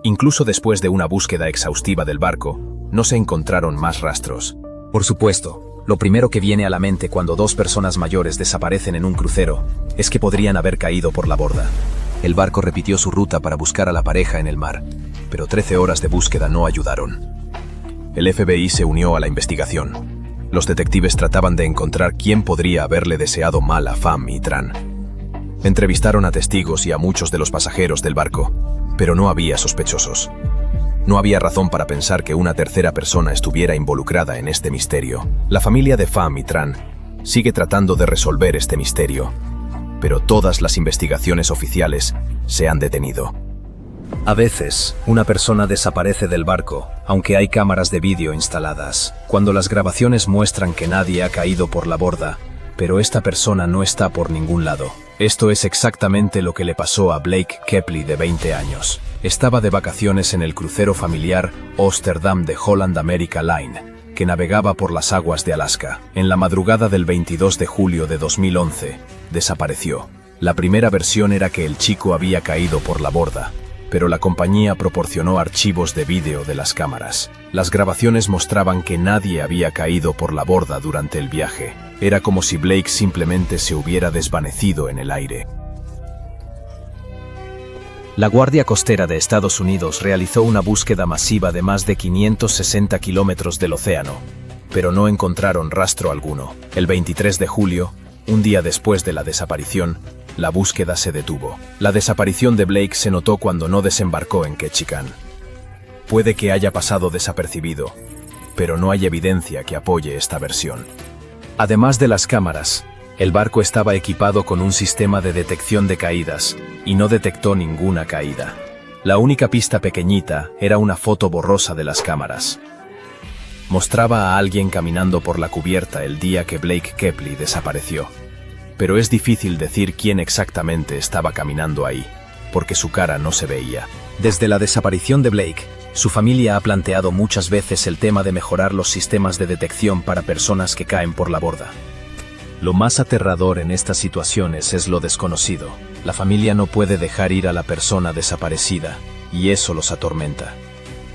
Incluso después de una búsqueda exhaustiva del barco, no se encontraron más rastros. Por supuesto, lo primero que viene a la mente cuando dos personas mayores desaparecen en un crucero es que podrían haber caído por la borda. El barco repitió su ruta para buscar a la pareja en el mar, pero 13 horas de búsqueda no ayudaron. El FBI se unió a la investigación. Los detectives trataban de encontrar quién podría haberle deseado mal a Pham y Tran. Entrevistaron a testigos y a muchos de los pasajeros del barco, pero no había sospechosos. No había razón para pensar que una tercera persona estuviera involucrada en este misterio. La familia de Pham y Tran sigue tratando de resolver este misterio, pero todas las investigaciones oficiales se han detenido. A veces, una persona desaparece del barco, aunque hay cámaras de vídeo instaladas. Cuando las grabaciones muestran que nadie ha caído por la borda, pero esta persona no está por ningún lado. Esto es exactamente lo que le pasó a Blake Kepley, de 20 años. Estaba de vacaciones en el crucero familiar Amsterdam de Holland America Line, que navegaba por las aguas de Alaska. En la madrugada del 22 de julio de 2011, desapareció. La primera versión era que el chico había caído por la borda, pero la compañía proporcionó archivos de vídeo de las cámaras. Las grabaciones mostraban que nadie había caído por la borda durante el viaje. Era como si Blake simplemente se hubiera desvanecido en el aire. La Guardia Costera de Estados Unidos realizó una búsqueda masiva de más de 560 kilómetros del océano, pero no encontraron rastro alguno. El 23 de julio, un día después de la desaparición, la búsqueda se detuvo. La desaparición de Blake se notó cuando no desembarcó en Ketchikan. Puede que haya pasado desapercibido, pero no hay evidencia que apoye esta versión. Además de las cámaras, el barco estaba equipado con un sistema de detección de caídas y no detectó ninguna caída. La única pista pequeñita era una foto borrosa de las cámaras. Mostraba a alguien caminando por la cubierta el día que Blake Kepley desapareció. Pero es difícil decir quién exactamente estaba caminando ahí, porque su cara no se veía. Desde la desaparición de Blake, su familia ha planteado muchas veces el tema de mejorar los sistemas de detección para personas que caen por la borda. Lo más aterrador en estas situaciones es lo desconocido. La familia no puede dejar ir a la persona desaparecida, y eso los atormenta.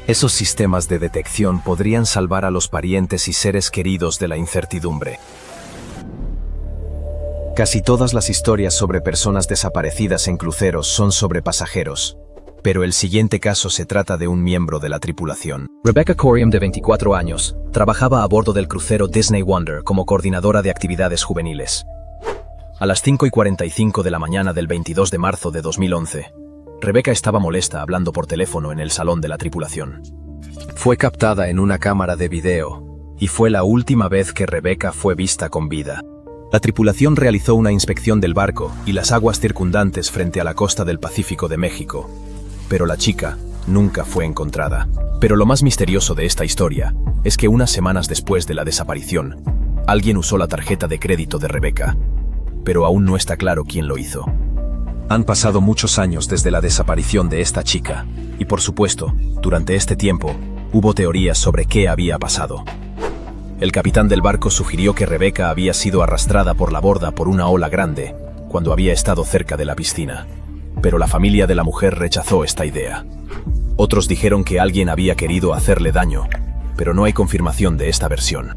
Esos sistemas de detección podrían salvar a los parientes y seres queridos de la incertidumbre. Casi todas las historias sobre personas desaparecidas en cruceros son sobre pasajeros, pero el siguiente caso se trata de un miembro de la tripulación. Rebecca Corium, de 24 años, trabajaba a bordo del crucero Disney Wonder como coordinadora de actividades juveniles. A las 5:45 de la mañana del 22 de marzo de 2011, Rebecca estaba molesta hablando por teléfono en el salón de la tripulación. Fue captada en una cámara de video, y fue la última vez que Rebecca fue vista con vida. La tripulación realizó una inspección del barco y las aguas circundantes frente a la costa del Pacífico de México, pero la chica nunca fue encontrada. Pero lo más misterioso de esta historia es que unas semanas después de la desaparición, alguien usó la tarjeta de crédito de Rebecca, pero aún no está claro quién lo hizo. Han pasado muchos años desde la desaparición de esta chica, y por supuesto, durante este tiempo, hubo teorías sobre qué había pasado. El capitán del barco sugirió que Rebecca había sido arrastrada por la borda por una ola grande cuando había estado cerca de la piscina, pero la familia de la mujer rechazó esta idea. Otros dijeron que alguien había querido hacerle daño, pero no hay confirmación de esta versión.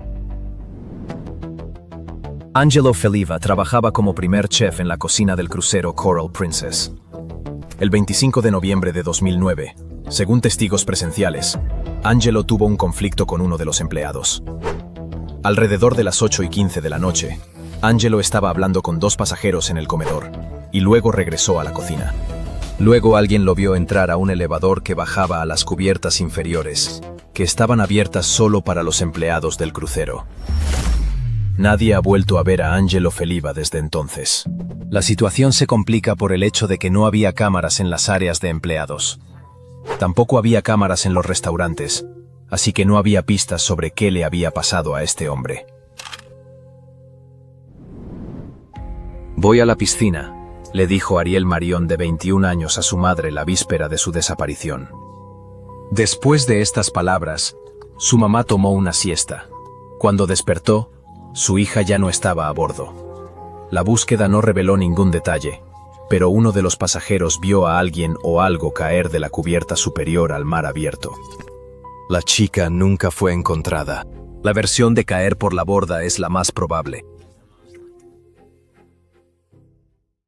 Angelo Feliva trabajaba como primer chef en la cocina del crucero Coral Princess. El 25 de noviembre de 2009, según testigos presenciales, Angelo tuvo un conflicto con uno de los empleados. Alrededor de las 8:15 de la noche, Angelo estaba hablando con dos pasajeros en el comedor y luego regresó a la cocina. Luego alguien lo vio entrar a un elevador que bajaba a las cubiertas inferiores, que estaban abiertas solo para los empleados del crucero. Nadie ha vuelto a ver a Angelo Feliva desde entonces. La situación se complica por el hecho de que no había cámaras en las áreas de empleados. Tampoco había cámaras en los restaurantes, así que no había pistas sobre qué le había pasado a este hombre. Voy a la piscina, le dijo Ariel Marión de 21 años a su madre la víspera de su desaparición. Después de estas palabras, su mamá tomó una siesta. Cuando despertó, su hija ya no estaba a bordo. La búsqueda no reveló ningún detalle, pero uno de los pasajeros vio a alguien o algo caer de la cubierta superior al mar abierto. La chica nunca fue encontrada. La versión de caer por la borda es la más probable.